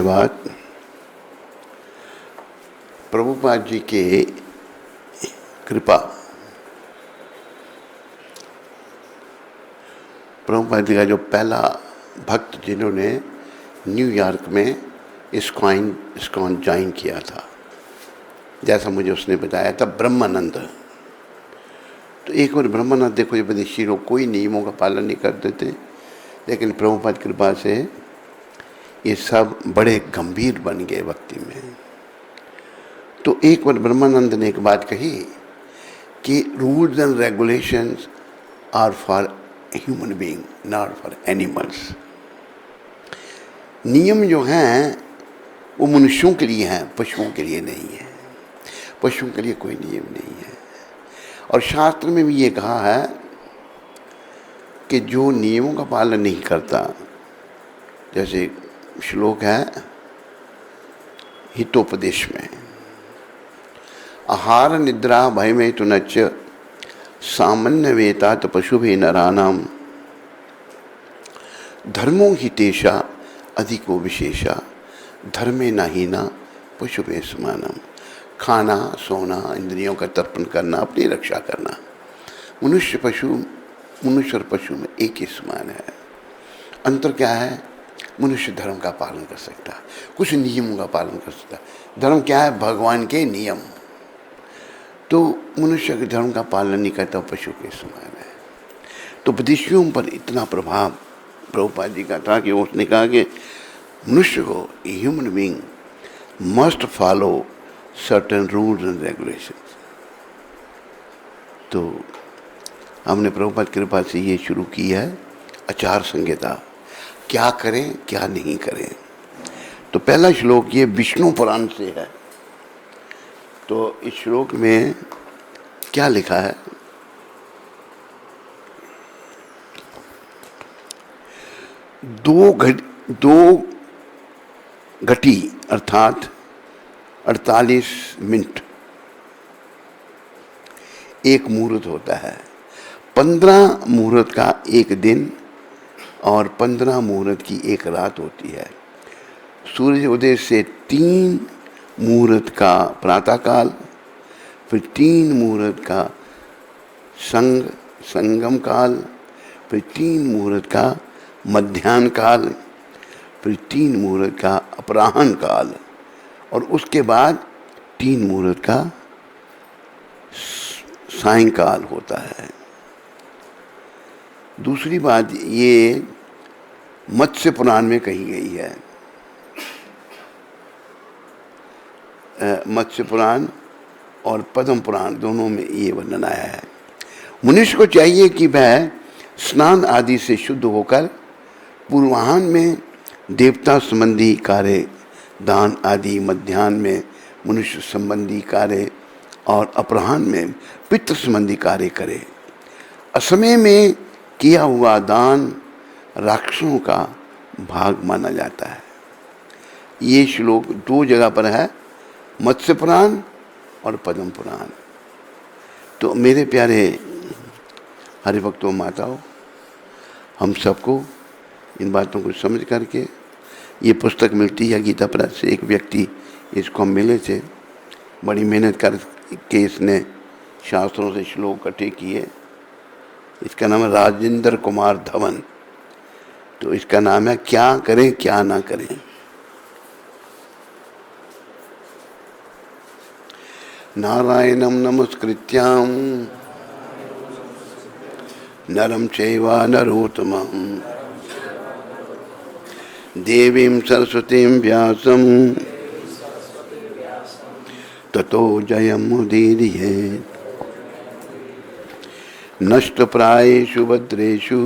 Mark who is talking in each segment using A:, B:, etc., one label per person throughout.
A: धन्यवाद। प्रभुपाद जी के कृपा, प्रभुपाद जी का जो पहला भक्त जिन्होंने न्यूयॉर्क में इस्कॉन ज्वाइन किया था, जैसा मुझे उसने बताया था, ब्रह्मानंद। तो एक बार ब्रह्मानंद, देखो ये विदेशी लोग कोई नियमों का पालन नहीं करते थे, लेकिन प्रभुपाद कृपा से ये सब बड़े गंभीर बन गए भक्ति में। तो एक बार ब्रह्मानंद ने एक बात कही कि rules and regulations are for human being, not for animals. नियम जो हैं वो मनुष्यों के लिए हैं, पशुओं के लिए नहीं है। पशुओं के लिए कोई नियम नहीं है। और शास्त्र में भी ये कहा है कि जो नियमों का पालन नहीं करता, जैसे श्लोक है हितोपदेश में, आहार निद्रा भय में तो नच सामान्य वेतात पशुभे नरानाम धर्मो हितेशा अधिको विशेषा धर्मे नाहीना पशुभे समानम। खाना, सोना, इंद्रियों का तर्पण करना, अपनी रक्षा करना, मनुष्य और पशु में एक ही समान है। अंतर क्या है? मनुष्य धर्म का पालन कर सकता है, कुछ नियमों का पालन कर सकता है। धर्म क्या है? भगवान के नियम। तो मनुष्य के धर्म का पालन नहीं करता, पशु के समान है। तो विदेशियों पर इतना प्रभाव प्रभुपाद जी का था कि उसने कहा कि मनुष्य को, human being must follow certain rules and regulations. तो हमने प्रभुपाद कृपा से ये शुरू की है आचार संहिता, क्या करें क्या नहीं करें। तो पहला श्लोक ये विष्णु पुराण से है। तो इस श्लोक में क्या लिखा है? दो घटी अर्थात 48 मिनट एक मुहूर्त होता है। 15 मुहूर्त का एक दिन और 15 मुहूर्त की एक रात होती है। सूर्य उदय से 3 मुहूर्त का प्रातःकाल, फिर 3 मुहूर्त का संगम काल, फिर 3 मुहूर्त का मध्याह्न काल, फिर 3 मुहूर्त का अपराह्न काल, और उसके बाद 3 मुहूर्त का सायंकाल होता है। दूसरी बात ये मत्स्य पुराण में कही गई है। मत्स्य पुराण और पद्म पुराण दोनों में ये वर्णन आया है। मनुष्य को चाहिए कि वह स्नान आदि से शुद्ध होकर पूर्वाह्न में देवता संबंधी कार्य, दान आदि, मध्याह्न में मनुष्य संबंधी कार्य और अपराह्न में पितृ संबंधी कार्य करे। असमय में किया हुआ दान राक्षसों का भाग माना जाता है। ये श्लोक 2 जगह पर है, मत्स्य पुराण और पद्म पुराण। तो मेरे प्यारे हरिभक्तों, माताओं, हम सबको इन बातों को समझ करके, ये पुस्तक मिलती है गीता प्रेस से। एक व्यक्ति इसको मिले थे, बड़ी मेहनत करके इसने शास्त्रों से श्लोक इकट्ठे किए। इसका नाम है राजेंद्र कुमार धवन। तो इसका नाम है क्या करें क्या ना करें। नारायणं नमस्कृत्यां नरं चैव नरोत्तमं देवीं सरस्वतीं व्यासं ततो जयमुदीरयेत्। नष्टप्रायेषु भद्रेषु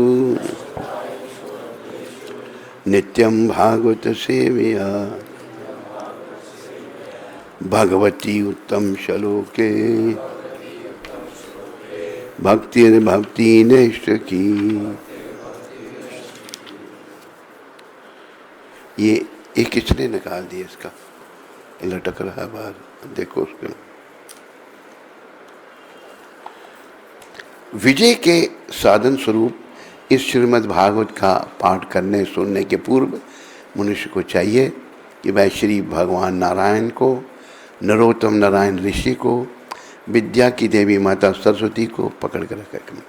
A: नित्यं भागवत सेवया भगवती उत्तम श्लोके भक्तिर्भक्ति नष्ट की। ये किसने निकाल दिया? इसका लटक रहा है बाहर, देखो उसको। विजय के साधन स्वरूप इस श्रीमद् भागवत का पाठ करने सुनने के पूर्व मनुष्य को चाहिए कि वह श्री भगवान नारायण को, नरोत्तम नारायण ऋषि को, विद्या की देवी माता सरस्वती को पकड़ कर रखें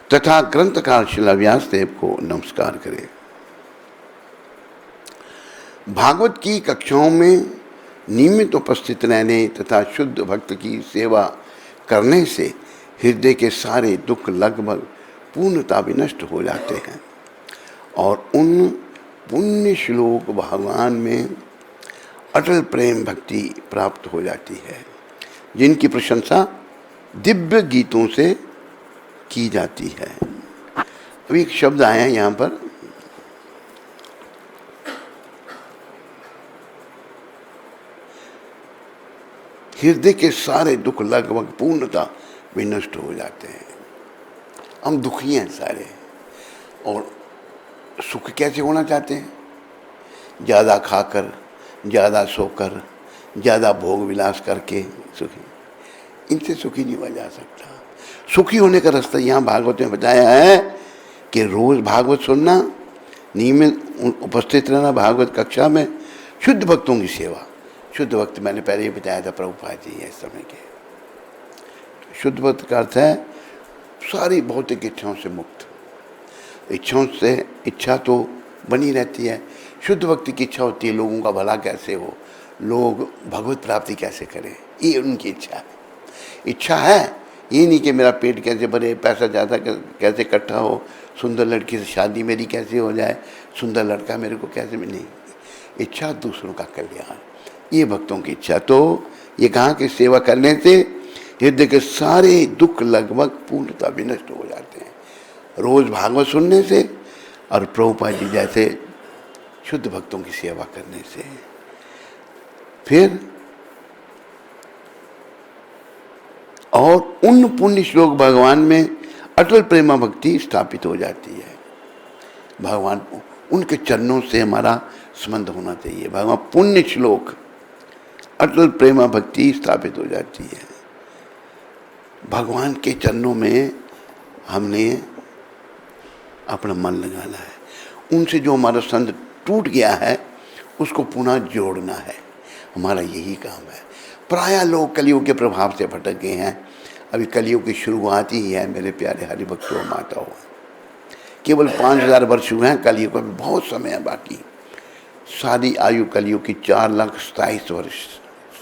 A: तथा ग्रंथकार श्रील व्यास देव को नमस्कार करें। भागवत की कक्षाओं में नियमित उपस्थित रहने तथा शुद्ध भक्त की सेवा करने से हृदय के सारे दुख लगभग पूर्णतः विनष्ट हो जाते हैं और उन पुण्य श्लोक भगवान में अटल प्रेम भक्ति प्राप्त हो जाती है, जिनकी प्रशंसा दिव्य गीतों से की जाती है। अभी एक शब्द आया है यहाँ पर, हृदय के सारे दुख लगभग पूर्णतः विनष्ट हो जाते हैं। हम दुखी हैं सारे, और सुख कैसे होना चाहते हैं? ज़्यादा खाकर, ज़्यादा सोकर, ज़्यादा भोग विलास करके सुखी। इनसे सुखी नहीं हुआ जा सकता। सुखी होने का रास्ता यहाँ भागवत में बताया है कि रोज़ भागवत सुनना, नियमित उपस्थित रहना भागवत कक्षा में, शुद्ध भक्तों की सेवा। शुद्ध भक्त मैंने पहले ही बताया था, प्रभुपाद जी है इस समय के। शुद्ध भक्त का अर्थ है सारी भौतिक इच्छाओं से मुक्त। इच्छाओं से इच्छा तो बनी रहती है। शुद्ध भक्ति की इच्छा होती है लोगों का भला कैसे हो, लोग भगवत प्राप्ति कैसे करें, ये उनकी इच्छा है। इच्छा है ये नहीं कि मेरा पेट कैसे भरे, पैसा ज़्यादा कैसे इकट्ठा हो, सुंदर लड़की से शादी मेरी कैसे हो जाए, सुंदर लड़का मेरे को कैसे मिले। इच्छा दूसरों का कल्याण, ये भक्तों की इच्छा। तो ये कहा कि सेवा करने से हृदय के सारे दुख लगभग पूर्णतः विनष्ट हो जाते हैं, रोज़ भागवत सुनने से और प्रभुपाद जी जैसे शुद्ध भक्तों की सेवा करने से। फिर और उन पुण्य श्लोक भगवान में अटल प्रेमा भक्ति स्थापित हो जाती है। भगवान उनके चरणों से हमारा संबंध होना चाहिए। भगवान पुण्य श्लोक अटल प्रेमा भक्ति स्थापित हो जाती है। भगवान के चरणों में हमने अपना मन लगाना है। उनसे जो हमारा संबंध टूट गया है उसको पुनः जोड़ना है, हमारा यही काम है। प्रायः लोग कलियुग के प्रभाव से भटक गए हैं। अभी कलियुग की शुरुआत ही है मेरे प्यारे हरिभक्तों माताओं। केवल 5000 वर्ष हुए हैं, कलियुग का भी बहुत समय है बाकी। सारी आयु कलियुग की 4,27,000 वर्ष,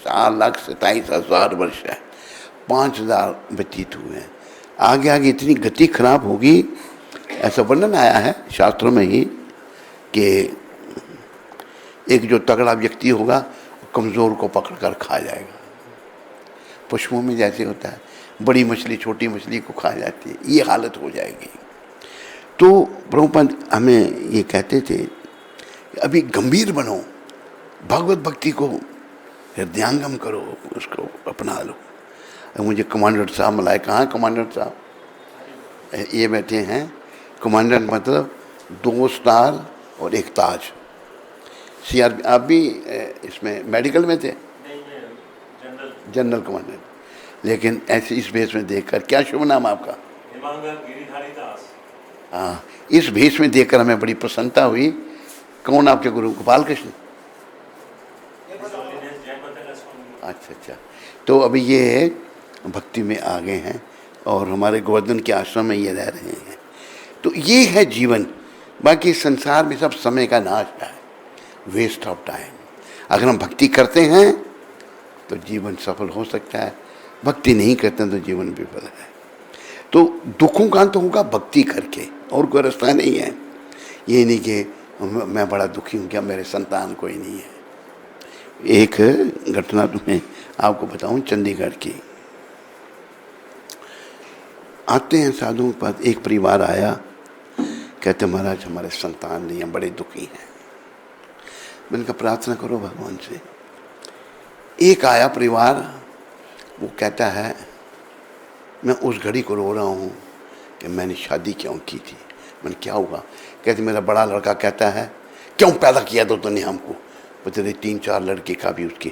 A: 4,27,000 वर्ष है। 5000 व्यतीत हुए हैं। आगे आगे इतनी गति खराब होगी, ऐसा वर्णन आया है शास्त्रों में ही कि एक जो तगड़ा व्यक्ति होगा कमज़ोर को पकड़ कर खा जाएगा। पशुओं में जैसे होता है, बड़ी मछली छोटी मछली को खा जाती है, ये हालत हो जाएगी। तो प्रभुपाद हमें ये कहते थे अभी गंभीर बनो, भगवत भक्ति को हृदयांगम करो, उसको अपना लो। मुझे कमांडर साहब मिलाए। कहाँ कमांडर साहब? ये बैठे हैं। कमांडर मतलब 2 स्टार और 1 ताज। CRP आप भी इसमें मेडिकल में थे? General commander. लेकिन ऐसे इस भेष में देखकर, क्या शुभ नाम आपका? हाँ, इस भेष में देखकर हमें बड़ी प्रसन्नता हुई। कौन आपके गुरु? गोपाल कृष्ण। अच्छा। तो अभी ये भक्ति में आ गए हैं और हमारे गोवर्धन के आश्रम में ये रह रहे हैं। तो ये है जीवन। बाकी संसार में सब समय का नाश है, वेस्ट ऑफ टाइम। अगर हम भक्ति करते हैं तो जीवन सफल हो सकता है, भक्ति नहीं करते हैं तो जीवन विफल है। तो दुखों का अंत होगा भक्ति करके, और कोई रास्ता नहीं है। ये नहीं कि मैं बड़ा दुखी हूँ, क्या मेरे संतान कोई नहीं है। एक घटना तुम्हें आपको बताऊं, चंडीगढ़ की। आते हैं साधुओं के पास, एक परिवार आया, कहते महाराज हमारे संतान नहीं हैं, बड़े दुखी हैं। मैंने कहा प्रार्थना करो भगवान से। एक आया परिवार, वो कहता है मैं उस घड़ी को रो रहा हूँ कि मैंने शादी क्यों की थी। मैंने क्या हुआ? कहते मेरा बड़ा लड़का कहता है क्यों पैदा किया तो तूने हमको। तेरे 3-4 लड़के का भी उसके,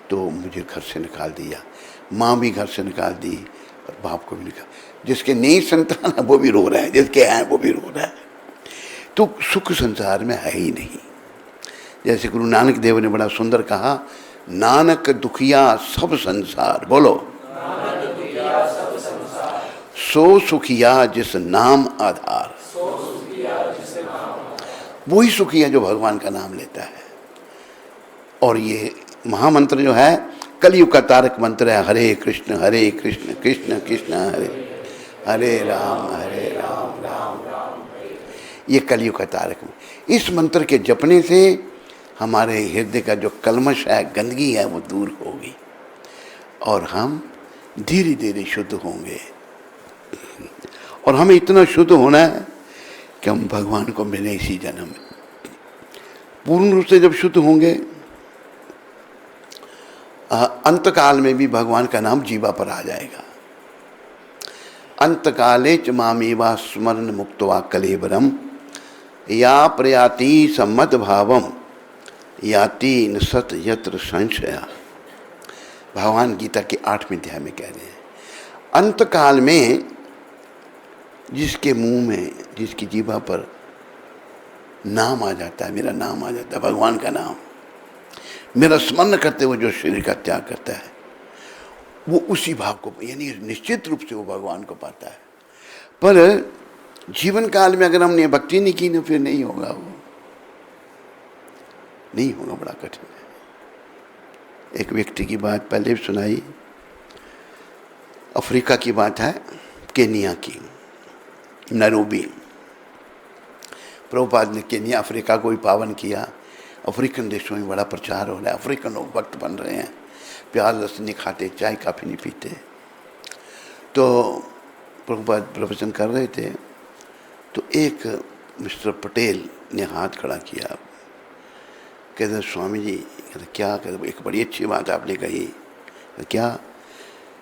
A: तो मुझे घर से निकाल दिया, माँ भी घर से निकाल दी और बाप को भी निकाल। जिसके नहीं संतान है वो भी रो रहा है, जिसके हैं वो भी रो रहा है। तो सुख संसार में है ही नहीं। जैसे गुरु नानक देव ने बड़ा सुंदर कहा, नानक दुखिया सब संसार, बोलो, सो सुखिया जिस नाम आधार। वही सुखी है जो भगवान का नाम लेता है। और ये महामंत्र जो है कलयुग का तारक मंत्र है, हरे कृष्ण कृष्ण कृष्ण हरे हरे राम राम राम। ये कलयुग का तारक मंत्र। इस मंत्र के जपने से हमारे हृदय का जो कलमश है, गंदगी है, वो दूर होगी और हम धीरे धीरे शुद्ध होंगे। और हमें इतना शुद्ध होना है कि हम भगवान को मिले इसी जन्म में। पूर्ण रूप से जब शुद्ध होंगे, अंतकाल में भी भगवान का नाम जीवा पर आ जाएगा। अंतकाले च मामेवा स्मरण मुक्त्वा कलेवरम या प्रयाति सम्मत भावम याति न सत यत्र संशया। भगवान गीता के 8वें अध्याय में कह रहे हैं, अंतकाल में जिसके मुंह में, जिसकी जीवा पर नाम आ जाता है, मेरा नाम आ जाता है, भगवान का नाम, मेरा स्मरण करते हुए जो शरीर का त्याग करता है, वो उसी भाव को, यानी निश्चित रूप से वो भगवान को पाता है। पर जीवन काल में अगर हमने भक्ति नहीं की तो फिर नहीं होगा, वो नहीं होगा, बड़ा कठिन है। एक व्यक्ति की बात पहले भी सुनाई, अफ्रीका की बात है, केनिया की, नैरोबी। प्रभुपाद ने केनिया अफ्रीका को भी पावन किया। अफ्रीकन देशों में बड़ा प्रचार हो रहा है, अफ्रीकन लोग भक्त बन रहे हैं, प्याज लहसुन नहीं खाते, चाय काफ़ी नहीं पीते। तो प्रभुपाद प्रवचन कर रहे थे, तो एक मिस्टर पटेल ने हाथ खड़ा किया, कहते स्वामी जी, कहते क्या, कहते एक बड़ी अच्छी बात आपने कही। क्या?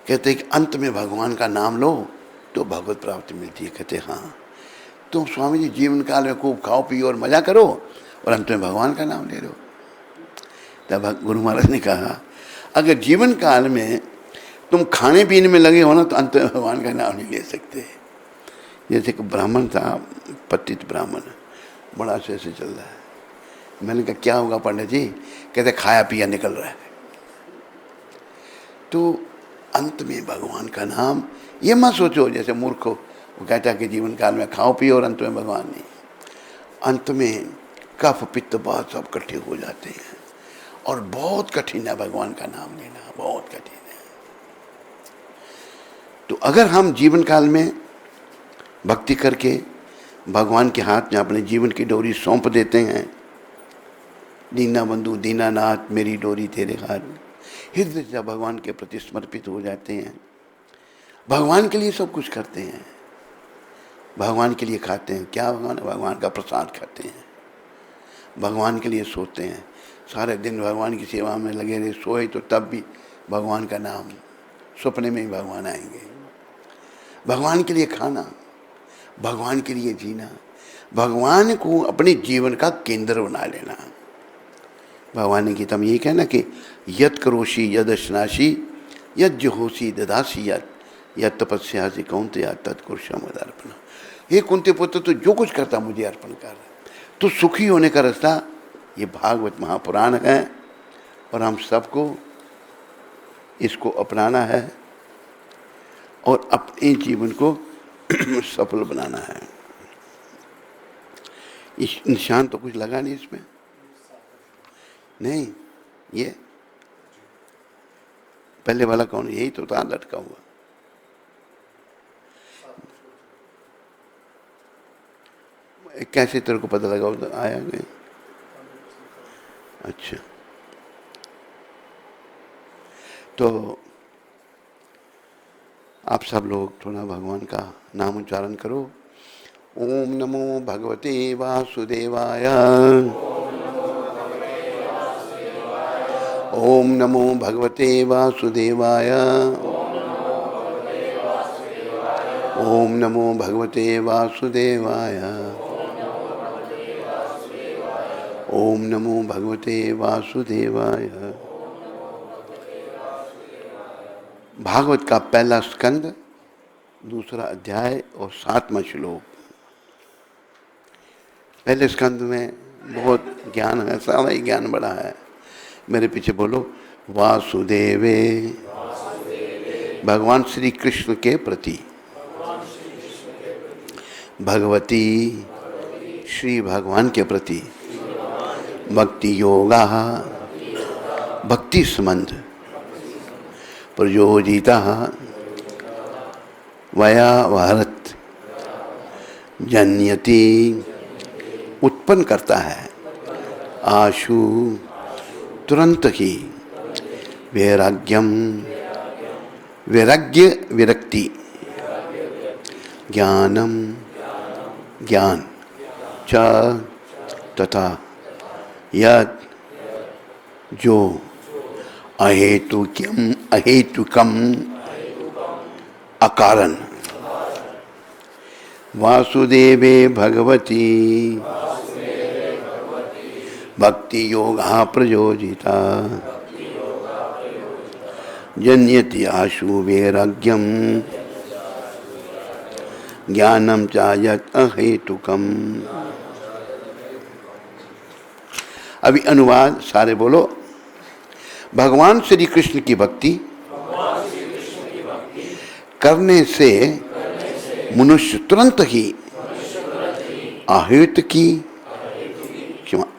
A: कहते कि अंत में भगवान का नाम लो तो भगवत प्राप्ति मिलती है। कहते हाँ। तो स्वामी जी जीवन काल में खूब खाओ पियो और मजा करो और अंत में भगवान का नाम ले लो। तब गुरु महाराज ने कहा, अगर जीवन काल में तुम खाने पीने में लगे हो ना तो अंत में भगवान का नाम नहीं ले सकते। जैसे कि ब्राह्मण था, पतित ब्राह्मण, बड़ा से चल रहा है। मैंने कहा क्या होगा पंडित जी? कहते खाया पिया निकल रहा है। तो अंत में भगवान का नाम, ये मत सोचो जैसे मूर्ख हो, वो कहता है कि जीवन काल में खाओ पियो और अंत में भगवान नहीं। अंत में कफ पित्त बात सब इकट्ठे हो जाते हैं और बहुत कठिन है भगवान का नाम लेना, बहुत कठिन है। तो अगर हम जीवन काल में भक्ति करके भगवान के हाथ में अपने जीवन की डोरी सौंप देते हैं, दीना बंधु दीनानाथ मेरी डोरी तेरे हाथ, हृदय से भगवान के प्रति समर्पित हो जाते हैं, भगवान के लिए सब कुछ करते हैं, भगवान के लिए खाते हैं, क्या भगवान का प्रसाद खाते हैं, भगवान के लिए सोते हैं, सारे दिन भगवान की सेवा में लगे रहे, सोए तो तब भी भगवान का नाम, सपने में ही भगवान आएंगे। भगवान के लिए खाना, भगवान के लिए जीना, भगवान को अपने जीवन का केंद्र बना लेना। भगवान ने गीता में यही कहना कि यत करोषि यद अश्नासी यद जुहोसी ददासी यद तपस्यासी कौन्तेय तत्कुरुषम मदर्पण। हे कुंती पुत्र, तो जो कुछ करता मुझे अर्पण कर। तो सुखी होने का रास्ता ये भागवत महापुराण है और हम सबको इसको अपनाना है और अपने जीवन को सफल बनाना है। इस निशान तो कुछ लगा नहीं इसमें, नहीं, ये पहले वाला कौन? यही तो था लटका हुआ। कैसे तेरे को पता लगा? उधर आया नहीं? अच्छा, तो आप सब लोग थोड़ा भगवान का नाम उच्चारण करो। ओम नमो भगवते वासुदेवाय, ओम नमो भगवते वासुदेवाय, ओम नमो भगवते वासुदेवाय, ओम नमो भगवते वासुदेवाय। भागवत का पहला स्कंद, दूसरा अध्याय और 7वां श्लोक। पहले स्कंद में बहुत ज्ञान है, सारा ही ज्ञान बड़ा है। मेरे पीछे बोलो, वासुदेवे भगवान श्री कृष्ण के प्रति, भगवती श्री भगवान के प्रति, भक्ति योगा भक्ति संबंध, प्रयोजिता वयावहरत जन्यति उत्पन्न करता है, आशु तुरंत ही, वैराग्यम वैराग्य विरक्ति, ज्ञानम ज्ञान, च तथा यद जो, अहेतुकम अहेतुकम अकारण, वासुदेवे भगवती भक्ति योगा प्रयोजिता जन्यति आशु वैराग्यम ज्ञानम चायत अहेतुकम। अभी अनुवाद सारे बोलो। भगवान श्री कृष्ण की भक्ति करने से मनुष्य तुरंत ही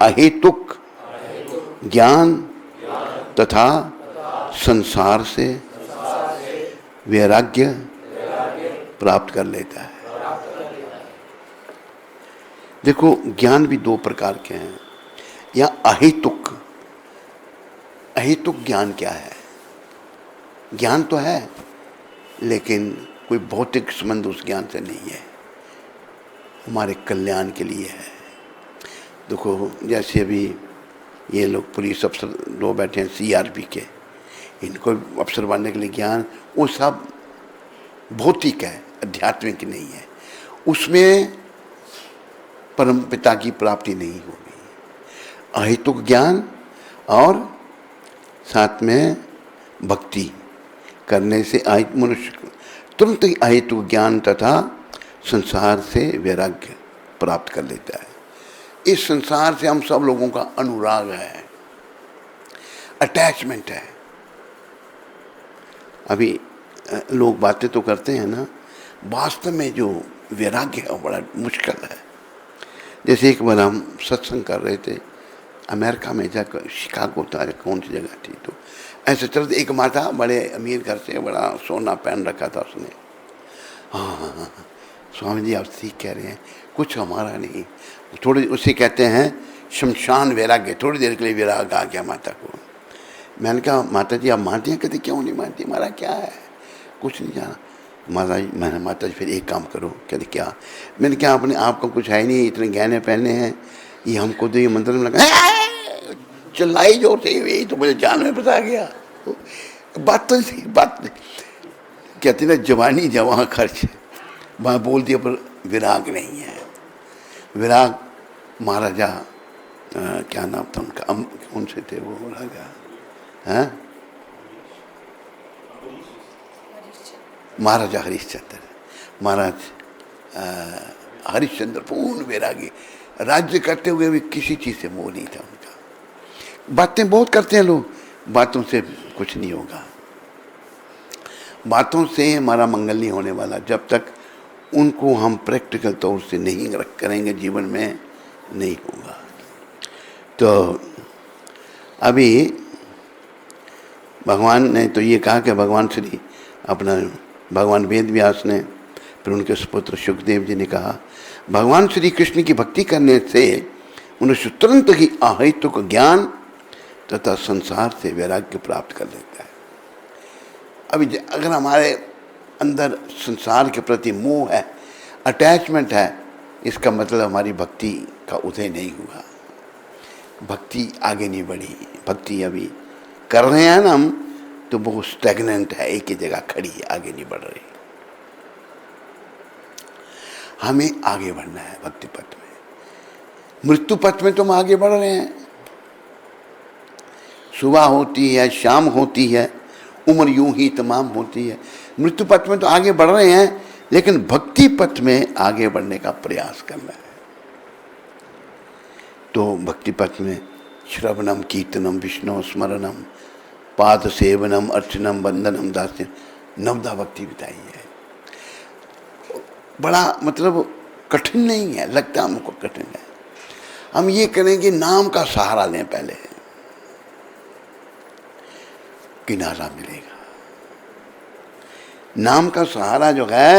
A: अहेतुक ज्ञान तथा संसार से वैराग्य प्राप्त कर लेता है। देखो, ज्ञान भी दो प्रकार के हैं। या अहेतुक, अहेतुक ज्ञान क्या है? ज्ञान तो है लेकिन कोई भौतिक संबंध उस ज्ञान से नहीं है, हमारे कल्याण के लिए है। देखो, जैसे अभी ये लोग पुलिस अफसर दो बैठे हैं CRP के, इनको अफसर बनने के लिए ज्ञान, वो सब भौतिक है, आध्यात्मिक नहीं है। उसमें परम पिता की प्राप्ति नहीं होगी। अहेतुक ज्ञान और साथ में भक्ति करने से मनुष्य तुरंत ही अहेतुक ज्ञान तथा संसार से वैराग्य प्राप्त कर लेता है। इस संसार से हम सब लोगों का अनुराग है, अटैचमेंट है। अभी लोग बातें तो करते हैं ना, वास्तव में जो वैराग्य है वो बड़ा मुश्किल है। जैसे एक बार हम सत्संग कर रहे थे अमेरिका में, जाकर शिकागो था, कौन सी जगह थी, तो ऐसे चलते एक माता बड़े अमीर घर से, बड़ा सोना पहन रखा था उसने। हाँ, स्वामी जी आप ठीक कह रहे हैं, कुछ हमारा नहीं। थोड़ी उसे कहते हैं शमशान वैराग्य, थोड़ी देर के लिए वैराग आ गया माता को। मैंने कहा माता जी आप मानती हैं? कहते क्यों नहीं मानती, हमारा क्या है, कुछ नहीं जाना। मैंने माता जी फिर एक काम करो। कहते क्या? मैंने क्या, अपने आप को कुछ है नहीं, इतने गहने पहने हैं, ये हमको तो ये मंदिर में लगा, चिल्लाई जोर से, यही तो मुझे जान में बता गया। बात तो थी, बात कहते ना जवानी जवां खर्च, वहाँ बोल दिया पर विराग नहीं है। विराग महाराजा क्या नाम था उनका, कौन से थे वो राजा, हैं? महाराजा हरिश्चंद्र। महाराज हरिश्चंद्र पूर्ण वैरागी, राज्य करते हुए भी किसी चीज़ से मोह नहीं था उनका। बातें बहुत करते हैं लोग, बातों से कुछ नहीं होगा। बातों से हमारा मंगल नहीं होने वाला जब तक उनको हम प्रैक्टिकल तौर से नहीं करेंगे, जीवन में नहीं होगा। तो अभी भगवान ने तो ये कहा कि भगवान श्री अपना भगवान वेद व्यास ने, फिर उनके सुपुत्र सुखदेव जी ने कहा, भगवान श्री कृष्ण की भक्ति करने से मनुष्य तुरंत ही अहेतुक ज्ञान तथा संसार से वैराग्य प्राप्त कर लेता है। अभी अगर हमारे अंदर संसार के प्रति मोह है, अटैचमेंट है, इसका मतलब हमारी भक्ति का उदय नहीं हुआ, भक्ति आगे नहीं बढ़ी। भक्ति अभी कर रहे हैं ना हम, तो वो स्टैग्नेंट है, एक ही जगह खड़ी है, आगे नहीं बढ़ रही। हमें आगे बढ़ना है भक्ति पथ में। मृत्यु पथ में तो हम आगे बढ़ रहे हैं, सुबह होती है, शाम होती है, उम्र यूं ही तमाम होती है। मृत्यु पथ में तो आगे बढ़ रहे हैं, लेकिन भक्ति पथ में आगे बढ़ने का प्रयास करना है। तो भक्ति पथ में श्रवणम कीर्तनम विष्णु स्मरणम पाद सेवनम अर्चनम वंदनम दास्यम नवदा भक्ति बिताई है। बड़ा मतलब कठिन नहीं है, लगता हमको कठिन है। हम ये करेंगे नाम का सहारा लें, पहले किनारा मिलेगा। नाम का सहारा जो है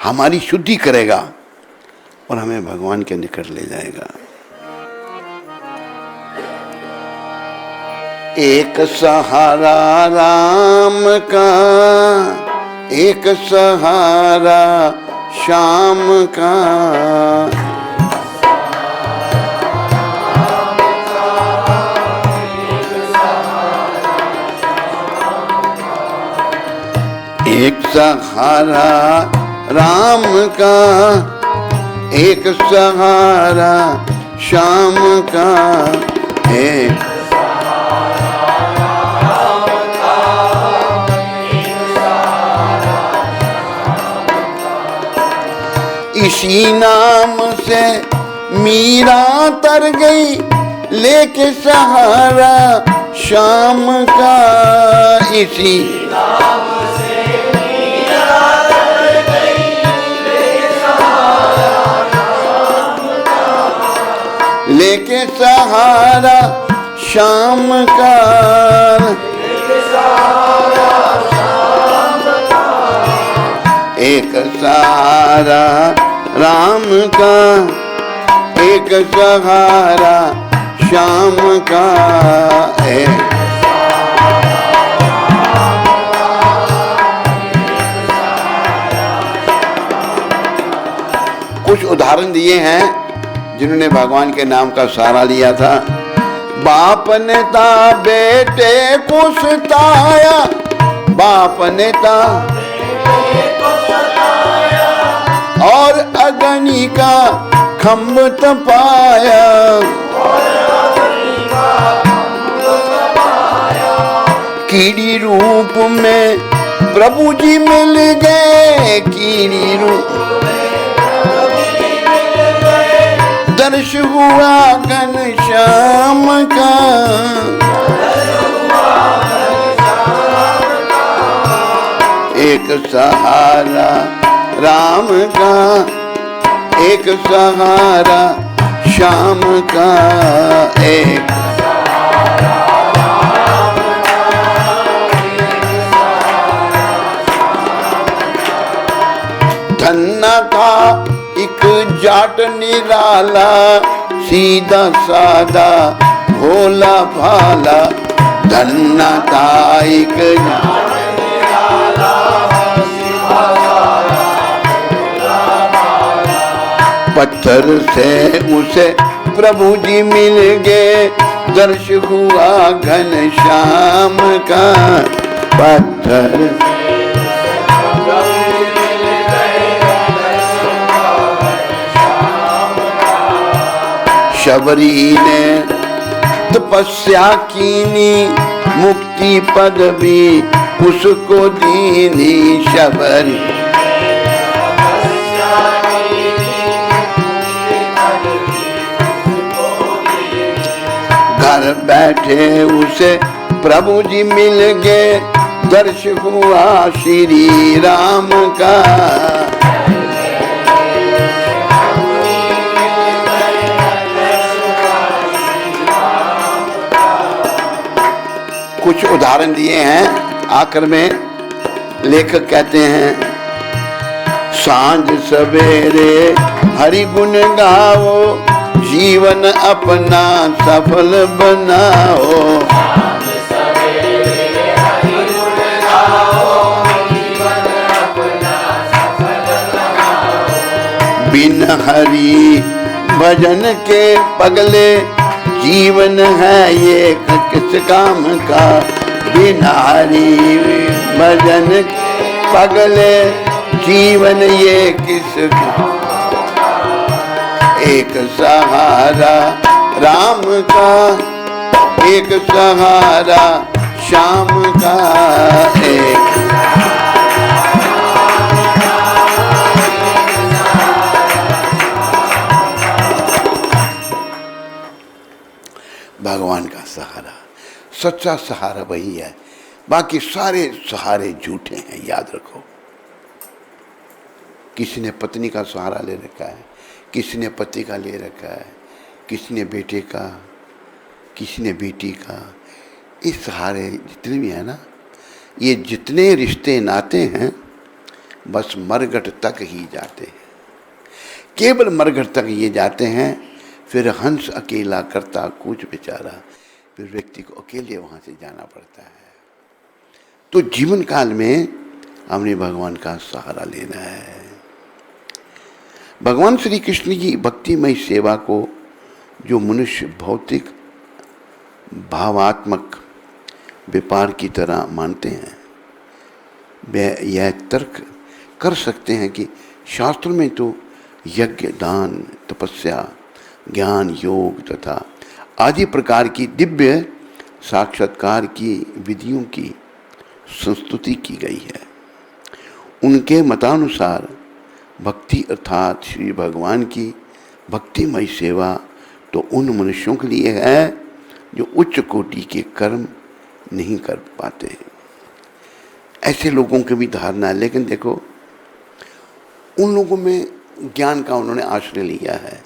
A: हमारी शुद्धि करेगा और हमें भगवान के निकट ले जाएगा। एक सहारा राम का, एक सहारा श्याम का, एक सहारा राम का, एक सहारा श्याम का, एक इसी नाम से मीरा तर गई लेके सहारा श्याम का, इसी नाम से मीरा तर गई लेके सहारा श्याम का, लेके सहारा श्याम का, लेके सहारा श्याम का, एक सहारा राम का, एक सहारा श्याम का, एक कुछ उदाहरण दिए हैं जिन्होंने भगवान के नाम का सहारा लिया था। बाप ने ता बेटे को सताया, बाप ने ता और अग्नि का खम्भ तपाया, कीड़ी रूप में प्रभु जी मिल गए, कीड़ी रूप दर्श हुआ घनश्याम का, एक सहारा राम का, एक सहारा श्याम का, एक धन्ना था एक जाट निराला, सीधा सादा भोला भाला, धन्ना था एक जाट निराला, सीधा सादा भोला भाला, पत्थर से उसे प्रभु जी मिल गए, दर्श हुआ घनश्याम का, पत्थर शबरी ने तपस्या कीनी, मुक्ति पद भी उसको दीनी, शबरी घर बैठे उसे प्रभु जी मिल गए, दर्श हुआ श्री राम का, कुछ उदाहरण दिए हैं। आखिर में लेखक कहते हैं, सांझ सवेरे हरि गुण गाओ, जीवन अपना सफल बनाओ, सांझ सवेरे हरि गुण गाओ, जीवन अपना सफल बनाओ, बिन हरि भजन के पगले, जीवन है ये किस काम का, बिना हरि भजन पगले, जीवन ये किस का, एक सहारा राम का, एक सहारा श्याम का, एक भगवान का सहारा, सच्चा सहारा वही है, बाकी सारे सहारे झूठे हैं, याद रखो। किसी ने पत्नी का सहारा ले रखा है, किसी ने पति का ले रखा है, किसी ने बेटे का, किसी ने बेटी का। इस सहारे जितने भी हैं ना, ये जितने रिश्ते नाते हैं बस मरघट तक ही जाते हैं, केवल मरघट तक ये जाते हैं। फिर हंस अकेला करता कूच बेचारा, फिर व्यक्ति को अकेले वहाँ से जाना पड़ता है। तो जीवन काल में हमने भगवान का सहारा लेना है। भगवान श्री कृष्ण की भक्तिमय सेवा को जो मनुष्य भौतिक भावात्मक व्यापार की तरह मानते हैं, वे यह तर्क कर सकते हैं कि शास्त्रों में तो यज्ञ, दान, तपस्या, ज्ञान, योग तथा आदि प्रकार की दिव्य साक्षात्कार की विधियों की संस्तुति की गई है। उनके मतानुसार भक्ति अर्थात श्री भगवान की भक्तिमय सेवा तो उन मनुष्यों के लिए है जो उच्च कोटि के कर्म नहीं कर पाते। ऐसे लोगों की भी धारणा है, लेकिन देखो उन लोगों में ज्ञान का उन्होंने आश्रय लिया है,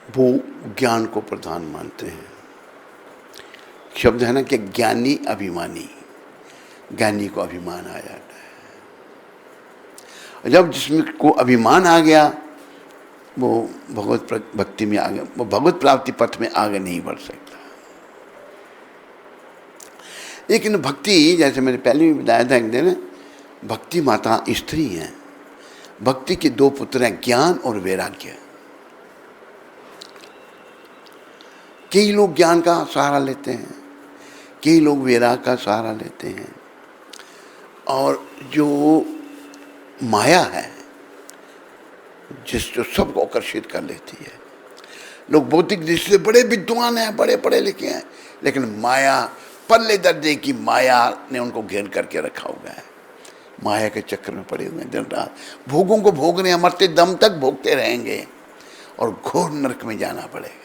A: वो ज्ञान को प्रधान मानते हैं। शब्द है ना कि ज्ञानी अभिमानी, ज्ञानी को अभिमान आ जाता है। जब जिसमें को अभिमान आ गया वो भगवत भक्ति में आगे, वो भगवत प्राप्ति पथ में आगे नहीं बढ़ सकता। लेकिन भक्ति, जैसे मैंने पहले भी बताया था एक दिन, भक्ति माता स्त्री हैं। भक्ति के दो पुत्र हैं, ज्ञान और वैराग्य। कई लोग ज्ञान का सहारा लेते हैं, कई लोग वैराग का सहारा लेते हैं, और जो माया है जो सबको आकर्षित कर लेती है। लोग भौतिक दृष्टि से बड़े विद्वान हैं, बड़े पढ़े लिखे हैं, लेकिन माया, पल्ले दर्जे की माया ने उनको घेर करके रखा हुआ है। माया के चक्कर में पड़े हुए हैं, दिन रात भोगों को भोग रहे हैं, मरते दम तक भोगते रहेंगे और घोर नरक में जाना पड़ेगा।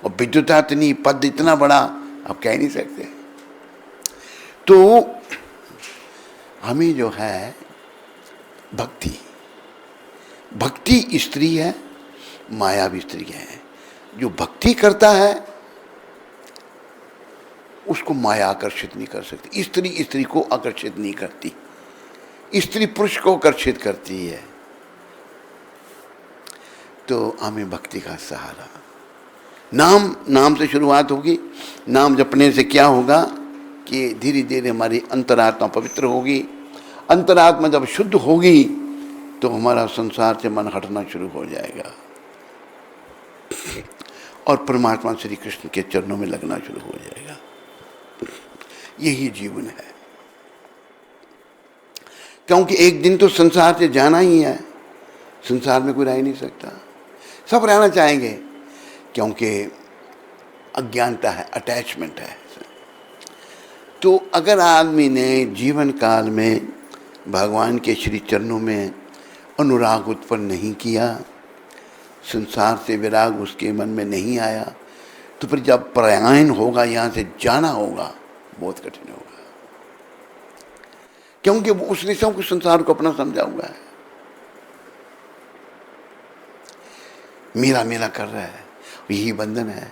A: और विद्युता इतनी, पद इतना बड़ा, आप कह नहीं सकते। तो हमें जो है भक्ति, भक्ति स्त्री है, माया भी स्त्री है। जो भक्ति करता है उसको माया आकर्षित नहीं कर सकती। स्त्री स्त्री को आकर्षित नहीं करती, स्त्री पुरुष को आकर्षित करती है। तो हमें भक्ति का सहारा, नाम से शुरुआत होगी। नाम जपने से क्या होगा कि धीरे धीरे हमारी अंतरात्मा पवित्र होगी। अंतरात्मा जब शुद्ध होगी तो हमारा संसार से मन हटना शुरू हो जाएगा और परमात्मा श्री कृष्ण के चरणों में लगना शुरू हो जाएगा। यही जीवन है, क्योंकि एक दिन तो संसार से जाना ही है। संसार में कोई रह नहीं सकता, सब रहना चाहेंगे, क्योंकि अज्ञानता है, अटैचमेंट है। तो अगर आदमी ने जीवन काल में भगवान के श्री चरणों में अनुराग उत्पन्न नहीं किया, संसार से विराग उसके मन में नहीं आया, तो फिर जब प्रयाण होगा, यहाँ से जाना होगा, बहुत कठिन होगा, क्योंकि वो उसने सब कुछ संसार को अपना समझा हुआ है। मेरा मेरा कर रहा है, यही बंधन है।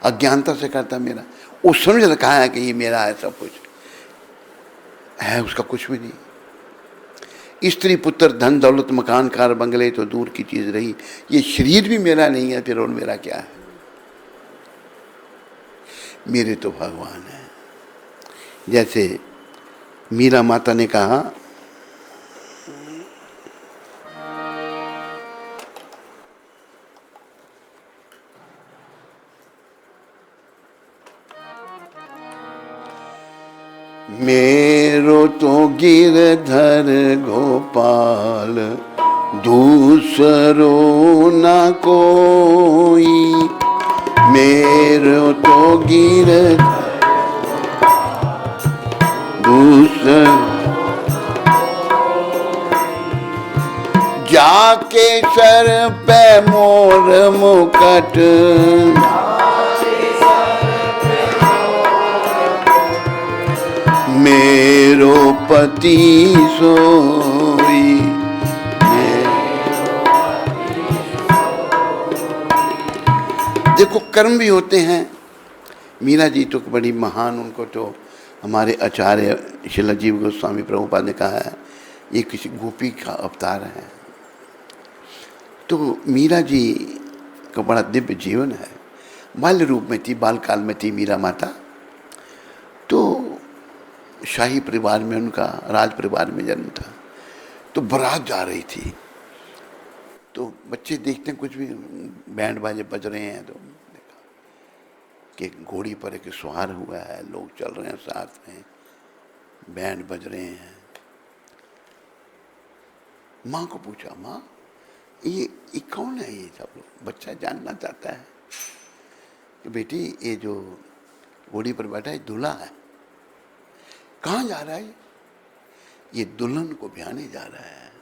A: अज्ञानता से करता मेरा, वो समझ रखा है कि ये मेरा है, सब कुछ है उसका कुछ भी नहीं। स्त्री पुत्र धन दौलत मकान कार बंगले तो दूर की चीज रही, ये शरीर भी मेरा नहीं है, फिर और मेरा क्या है? मेरे तो भगवान है। जैसे मीरा माता ने कहा, मेरो तो गिरधर गोपाल दूसरो न कोई, मेरो तो गिरधर दूसर जा के सर पे मोर मुकट, मेरो पति सोई। देखो कर्म भी होते हैं। मीरा जी तो बड़ी महान, उनको तो हमारे आचार्य श्रील जीव गोस्वामी प्रभुपाद ने कहा है ये किसी गोपी का अवतार है। तो मीरा जी का बड़ा दिव्य जीवन है। बाल्य रूप में थी, बाल काल में थी मीरा माता। तो शाही परिवार में उनका, राज परिवार में जन्म था। तो बारात जा रही थी, तो बच्चे देखते हैं कुछ भी बैंड बाजे बज रहे हैं, तो देखा कि घोड़ी पर एक सवार हुआ है, लोग चल रहे हैं साथ में, बैंड बज रहे हैं। माँ को पूछा, माँ ये कौन है? ये सब लोग, बच्चा जानना चाहता है कि बेटी ये जो घोड़ी पर बैठा है दूल्हा है। कहाँ जा रहा है? ये दुल्हन को ब्याहने जा रहा है।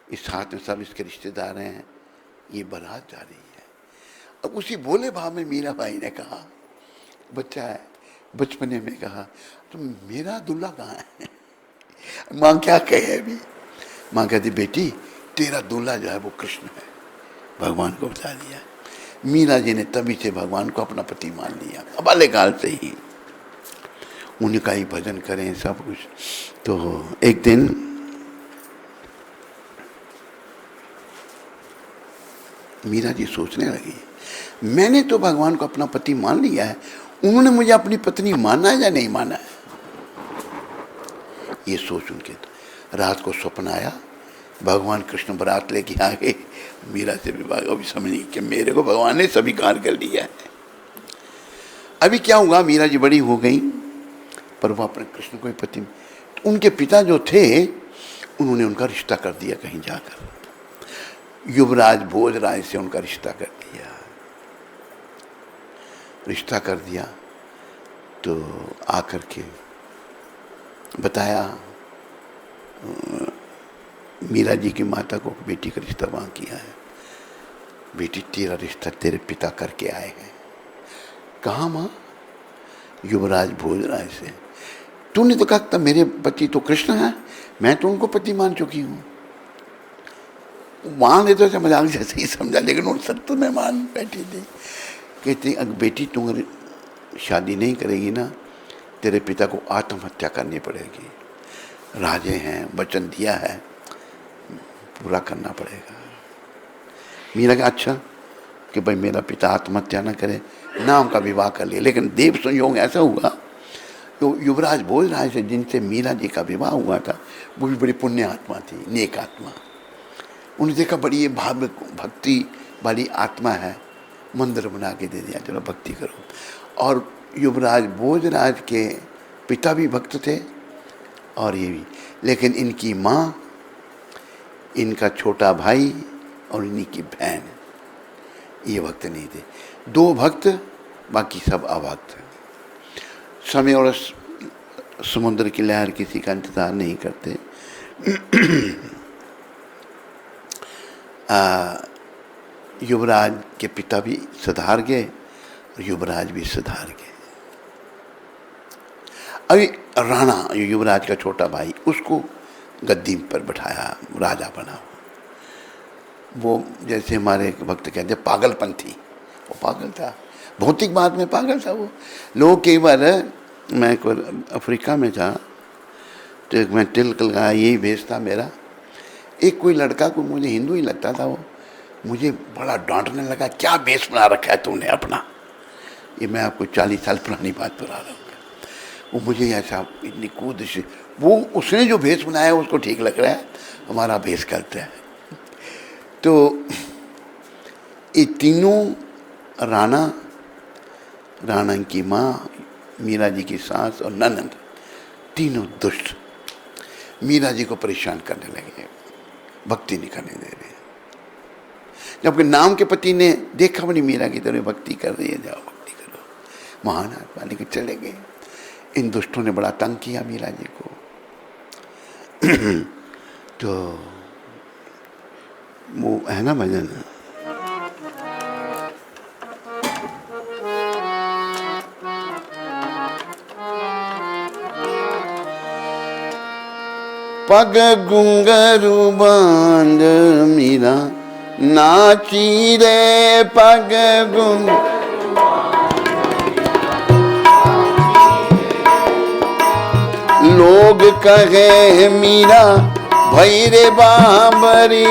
A: इस साथ में सब इसके रिश्तेदार हैं, ये बारात जा रही है। अब उसी भोले भाव में मीरा बाई ने कहा, बच्चा है, बचपने में कहा, तो मेरा दूल्हा कहाँ है? माँ क्या कहे अभी? माँ कहती, बेटी तेरा दूल्हा जो है वो कृष्ण है, भगवान को बता दिया। मीरा जी ने तभी से भगवान को अपना पति मान लिया, बाल्यकाल से ही। उनका ही भजन करें सब कुछ। तो एक दिन मीरा जी सोचने लगी, मैंने तो भगवान को अपना पति मान लिया है, उन्होंने मुझे अपनी पत्नी माना है या नहीं माना है? ये सोच उनके रात को स्वप्न आया, भगवान कृष्ण बारात लेके आ गए। मीरा से विवाह अभी समझी कि मेरे को भगवान ने स्वीकार कर लिया है। अभी क्या हुआ, मीरा जी बड़ी हो गई, पर वो अपने कृष्ण को ही पति, तो उनके पिता जो थे उन्होंने उनका रिश्ता कर दिया कहीं जाकर, युवराज भोजराज से उनका रिश्ता कर दिया। रिश्ता कर दिया तो आकर के बताया मीरा जी की माता को, बेटी का रिश्ता वहाँ किया है, बेटी तेरा रिश्ता तेरे पिता करके आए हैं। कहाँ माँ? युवराज भोजराज से। तूने तो कहा था मेरे पति तो कृष्ण हैं, मैं तो उनको पति मान चुकी हूँ। माँ ने तो मजाक जैसे ही समझा, लेकिन उन सत्य में मान बैठी थी। कहती, अगर बेटी तुम शादी नहीं करेगी ना, तेरे पिता को आत्महत्या करनी पड़ेगी। राजे हैं, वचन दिया है, पूरा करना पड़ेगा। मीरा का अच्छा कि भाई मेरा पिता आत्महत्या न करे, नाम का विवाह कर लिया। लेकिन देव संयोग ऐसा हुआ, तो युवराज भोजराज से जिनसे मीरा जी का विवाह हुआ था वो भी बड़ी पुण्य आत्मा थी, नेक आत्मा। उन्हें देखा बड़ी ये भाव भक्ति वाली आत्मा है, मंदिर बना के दे दिया, चलो भक्ति करो। और युवराज भोजराज के पिता भी भक्त थे और ये भी, लेकिन इनकी माँ, इनका छोटा भाई और इन्हीं की बहन ये भक्त नहीं थे। दो भक्त, बाकी सब अभक्त। समय और समुद्र की लहर किसी का इंतजार नहीं करते। युवराज के पिता भी सुधार गए और युवराज भी सुधार गए। अभी राणा, युवराज का छोटा भाई, उसको गद्दी पर बैठाया, राजा बना। वो जैसे हमारे भक्त कहते हैं पागलपंथी, वो पागल था, भौतिक बात में पागल था वो। लोग कई बार, मैं अफ्रीका में था तो एक मैं तिलक लगाया, यही भेष था मेरा। एक कोई लड़का को, मुझे हिंदू ही लगता था वो, मुझे बड़ा डांटने लगा, क्या भेष बना रखा है तूने अपना। ये मैं आपको 40 साल पुरानी बात बता रहा हूँ। वो मुझे ऐसा इतनी कूद से, वो उसने जो भेष बनाया उसको ठीक लग रहा है, हमारा भेष करता है। तो ये तीनों राणा की माँ, मीरा जी की सास और ननद, तीनों दुष्ट मीरा जी को परेशान करने लगे, भक्ति नहीं करने दे रहे। जबकि नाम के पति ने देखा बनी मीरा की तरह भक्ति कर रही है, जाओ भक्ति करो, महान आत्मा, लेकिन चले गए। इन दुष्टों ने बड़ा तंग किया मीरा जी को। तो वो है ना भजन, पग घुंघरू बांध मीरा नाची रे, पग लोग कहे मीरा भैरे बाबरी,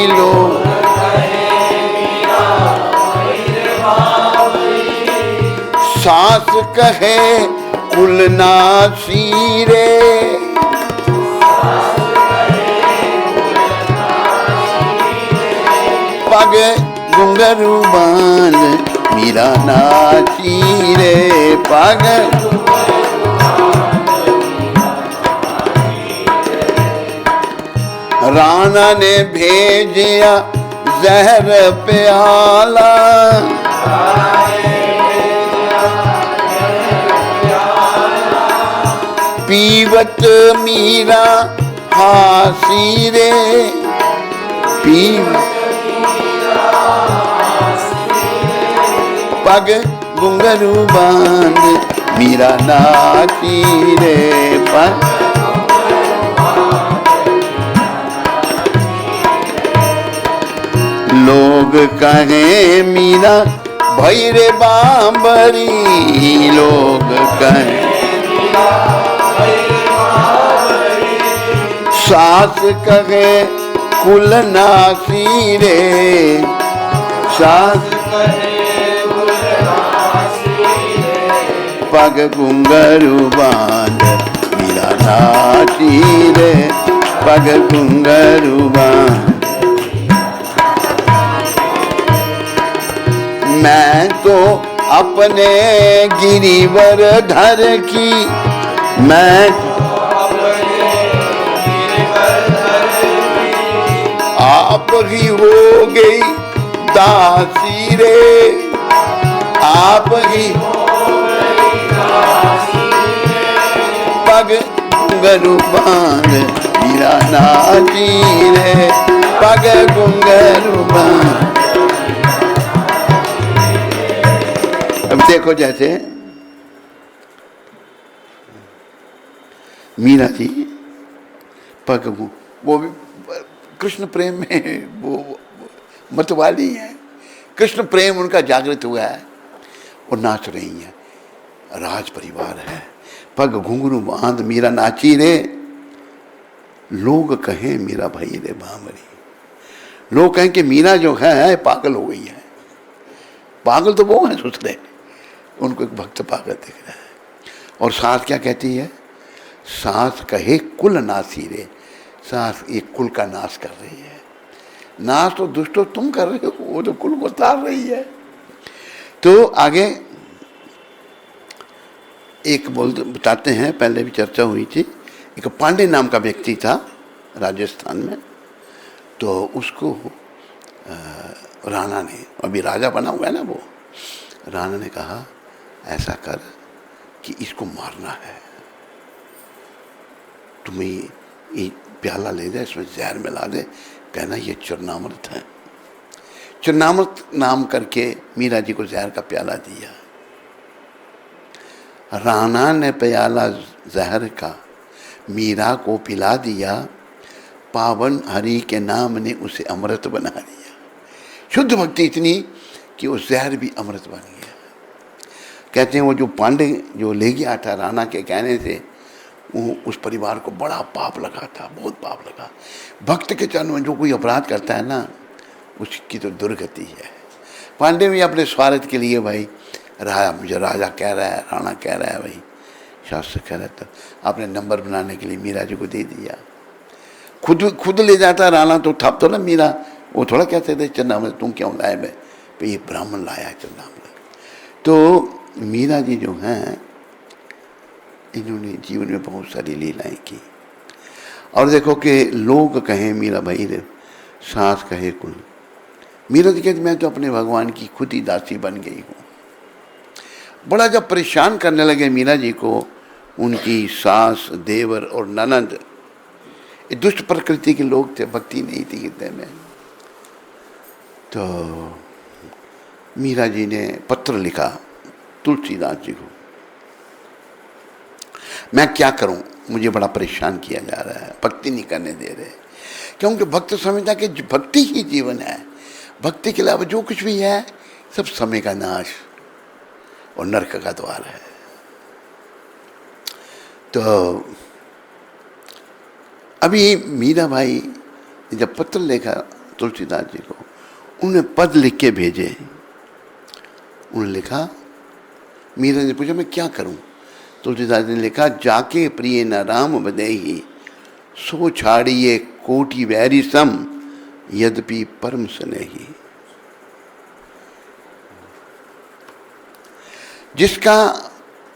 A: लोग सास कहे कुल नासी रे, पग घुंघरू बांध मीरा नाची रे, पग राणा ने भेजिया जहर प्याला, पीवत मीरा हासी रे, पग घुंघरू बांध मीरा नाची रे, पग लोग कहे मीरा भैरे बाबरी, लोग कहे सास कहे कुल नासी रे, सास पग घुंघरू बांध मीरा नाची रे, पग घुंघरू बांध। मैं तो अपने गिरिवर धर की, मैं आप ही हो गई दासी रे, आप ही पग घुंघरू बांध मीरा नाची रे, पग घुंघरू बांध। अब देखो जैसे मीरा जी पग, वो भी कृष्ण प्रेम में वो मतवाली है, कृष्ण प्रेम उनका जागृत हुआ है और नाच रही है, राज परिवार है, पग घुंघरू बांध मीरा नाची रे, लोग कहें मीरा भाई रे बामरी, लोग कहें कि मीरा जो है पागल हो गई है, पागल तो वो है दूसरे, उनको एक भक्त पागल दिख रहा है। और सास क्या कहती है, सास कहे कुल नासी रे, सास एक कुल का नाश कर रही है, नाश तो दुष्टो तुम कर रहे हो, वो तो कुल को तार रही है। तो आगे एक बताते हैं, पहले भी चर्चा हुई थी, एक पांडे नाम का व्यक्ति था राजस्थान में, तो उसको राणा ने, अभी राजा बना हुआ है ना वो, राणा ने कहा ऐसा कर कि इसको मारना है, तुम्हें ये प्याला ले दे, इसमें जहर मिला दे, कहना ये चूर्णामृत है। चूर्णामृत नाम करके मीरा जी को जहर का प्याला दिया। राणा ने प्याला जहर का मीरा को पिला दिया, पावन हरि के नाम ने उसे अमृत बना दिया। शुद्ध भक्ति इतनी कि वो जहर भी अमृत बन गया। कहते हैं वो जो पांडे जो ले गया था राणा के कहने से, वो उस परिवार को बड़ा पाप लगा था, बहुत पाप लगा। भक्त के चरण में जो कोई अपराध करता है ना, उसकी तो दुर्गति है। पांडे भी अपने स्वार्थ के लिए भाई, मुझे राजा कह रहा है, राणा कह रहा है, भाई शास्त्र कह रहा है, तो आपने नंबर बनाने के लिए मीरा जी को दे दिया। खुद ले जाता राणा तो थप तो ना मीरा, वो थोड़ा कहते थे चन्नामृत तुम क्यों लाए, मैं तो ये ब्राह्मण लाया है चन्नामृत। तो मीरा जी जो हैं, इन्होंने जीवन में बहुत सारी लीलाएं की। और देखो कि लोग कहें मीरा भाई रे, सास कहे कुल। मीरा जी कहती मैं तो अपने भगवान की खुद ही दासी बन गई हूँ। बड़ा जब परेशान करने लगे मीरा जी को उनकी सास, देवर और ननद, ये दुष्ट प्रकृति के लोग थे, भक्ति नहीं थी हृदय में। तो मीरा जी ने पत्र लिखा तुलसीदास जी को, मैं क्या करूं, मुझे बड़ा परेशान किया जा रहा है, भक्ति नहीं करने दे रहे। क्योंकि भक्त समझता कि भक्ति ही जीवन है, भक्ति के अलावा जो कुछ भी है सब समय का नाश और नरक का द्वार है। तो अभी मीरा भाई ने जब पत्र लिखा तुलसीदास जी को, उन्होंने पद लिख के भेजे। उन्होंने लिखा, मीरा ने पूछा मैं क्या करूं? तुलसीदास ने लिखा, जाके प्रिय न राम बदेही, सो छाड़िए कोटि वैरी सम, यद्यपि परम स्नेही। जिसका,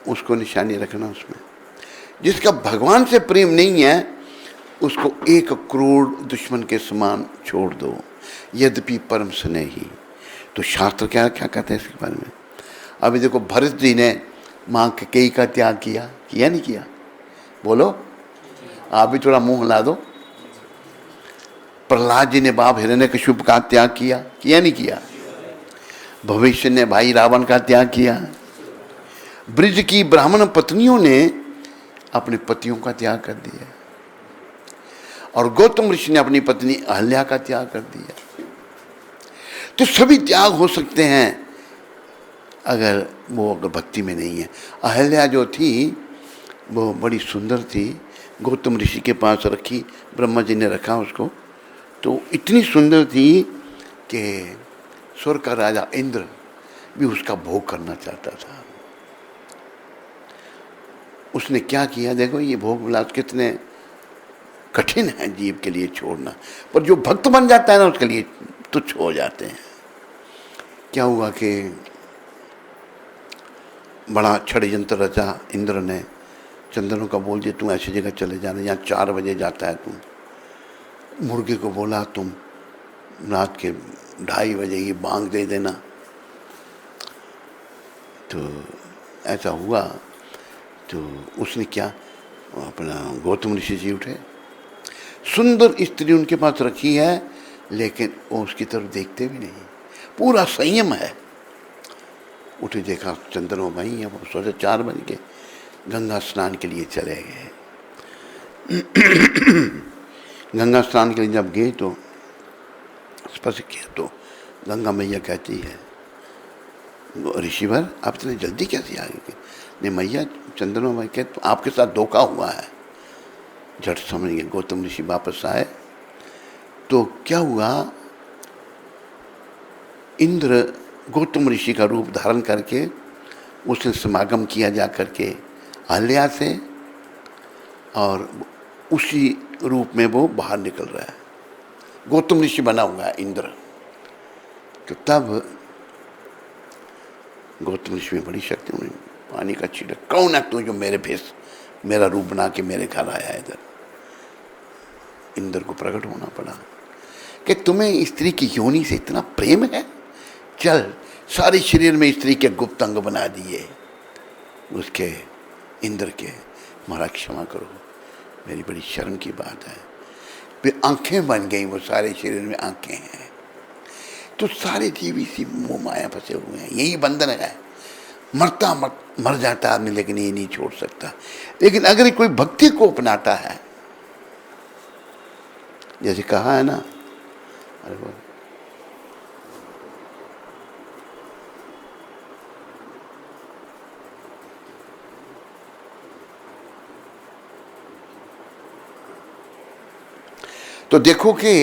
A: उसको निशानी रखना उसमें, जिसका भगवान से प्रेम नहीं है उसको 1 करोड़ दुश्मन के समान छोड़ दो, यद्यपि परम स्नेही। तो शास्त्र क्या क्या कहते हैं इसके बारे में? अभी देखो, भरत जी ने माँ कैकेयी का त्याग किया नहीं किया? बोलो, आप भी थोड़ा मुंह हिला दो। प्रहलाद जी ने बाप हिरण्यकशिपु का त्याग किया नहीं किया? भविष्य ने भाई रावण का त्याग किया। ब्रिज की ब्राह्मण पत्नियों ने अपने पतियों का त्याग कर दिया, और गौतम ऋषि ने अपनी पत्नी अहल्या का त्याग कर दिया। तो सभी त्याग हो सकते हैं अगर भक्ति में नहीं है। अहल्या जो थी वो बड़ी सुंदर थी, गौतम ऋषि के पास रखी, ब्रह्मा जी ने रखा उसको, तो इतनी सुंदर थी कि स्वर्ग का राजा इंद्र भी उसका भोग करना चाहता था। उसने क्या किया, देखो ये भोग विलास कितने कठिन है जीव के लिए छोड़ना, पर जो भक्त बन जाता है ना उसके लिए तुच्छ हो जाते हैं। क्या हुआ कि बड़ा षड्यंत्र रचा इंद्र ने, चंद्रों का बोल दिया तुम ऐसी जगह चले जाना यहाँ 4 बजे जाता है तुम। मुर्गे को बोला तुम रात के 2:30 बजे ही बांग दे देना। तो ऐसा हुआ। तो उसने क्या, अपना गौतम ऋषि जी उठे, सुंदर स्त्री उनके पास रखी है लेकिन वो उसकी तरफ देखते भी नहीं, पूरा संयम है। उठे, देखा चंद्रमा भाई है, वो सोचे 4 बज के, गंगा स्नान के लिए चले गए। गंगा स्नान के लिए जब गए तो स्पर्श किया तो गंगा मैया कहती है, ऋषिवर आप इतने जल्दी कैसे आ गए? नहीं मैया, चंद्रमा भाई कहते तो आपके साथ धोखा हुआ है। झट समझ गए। गौतम ऋषि वापस आए तो क्या हुआ, इंद्र गौतम ऋषि का रूप धारण करके उसने समागम किया जा करके अहल्या से, और उसी रूप में वो बाहर निकल रहा है, गौतम ऋषि बना हुआ है इंद्र। तो तब गौतम ऋषि में बड़ी शक्ति, उन्हें पानी का छींटा, कौन है तू जो मेरे भेष मेरा रूप बना के मेरे घर आया है? इधर इंद्र को प्रकट होना पड़ा कि तुम्हें स्त्री की योनि से इतना प्रेम है, चल सारे शरीर में स्त्री के गुप्त अंग बना दिए उसके, इंद्र के। महाराज क्षमा करो, मेरी बड़ी शर्म की बात है। फिर आंखें बन गई, वो सारे शरीर में आंखें हैं। तो सारे जीव इसी मोह माया फंसे हुए हैं, यही बंधन है। मर जाता आदमी लेकिन ये नहीं छोड़ सकता। लेकिन अगर कोई भक्ति को अपनाता है, जैसे कहा है ना, अरे बोल, तो देखो कि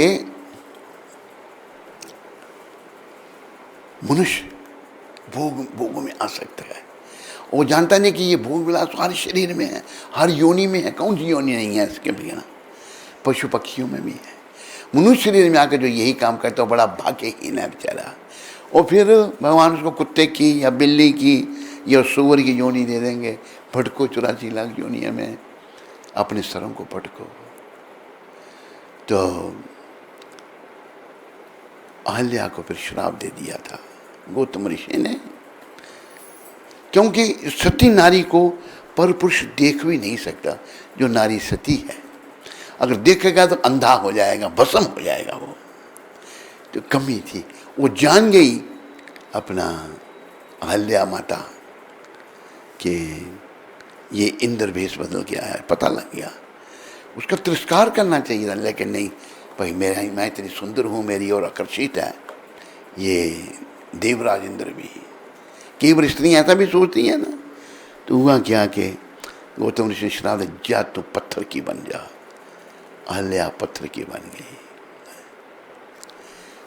A: मनुष्य भोगों में आ सकता है। वो जानता नहीं कि ये भोग विलास हर शरीर में है, हर योनि में है। कौन सी योनि नहीं है इसके बिना? पशु पक्षियों में भी है। मनुष्य शरीर में आकर जो यही काम करता है बड़ा भाग्यहीन है बेचारा। और फिर भगवान उसको कुत्ते की या बिल्ली की या सूअर की योनि दे देंगे। भटको 84 लाख योनियों में, अपने सरों को भटको। तो अहल्या को फिर श्राप दे दिया था गौतम ऋषि ने, क्योंकि सती नारी को पर पुरुष देख भी नहीं सकता जो नारी सती है। अगर देखेगा तो अंधा हो जाएगा, भस्म हो जाएगा वो। तो कमी थी, वो जान गई अपना अहल्या माता कि ये इंद्र भेष बदल के आया, पता लग गया। उसका तिरस्कार करना चाहिए था, लेकिन नहीं, भाई मैं इतनी सुंदर हूँ, मेरी और आकर्षित है, ये देवराज इंद्र भी। कई बार स्त्रियाँ ऐसा भी सोचती हैं ना। तो हुआ क्या कि गौतम ऋषि ने श्राप दिया, जा तू पत्थर की बन जा। अहल्या पत्थर की बन गई,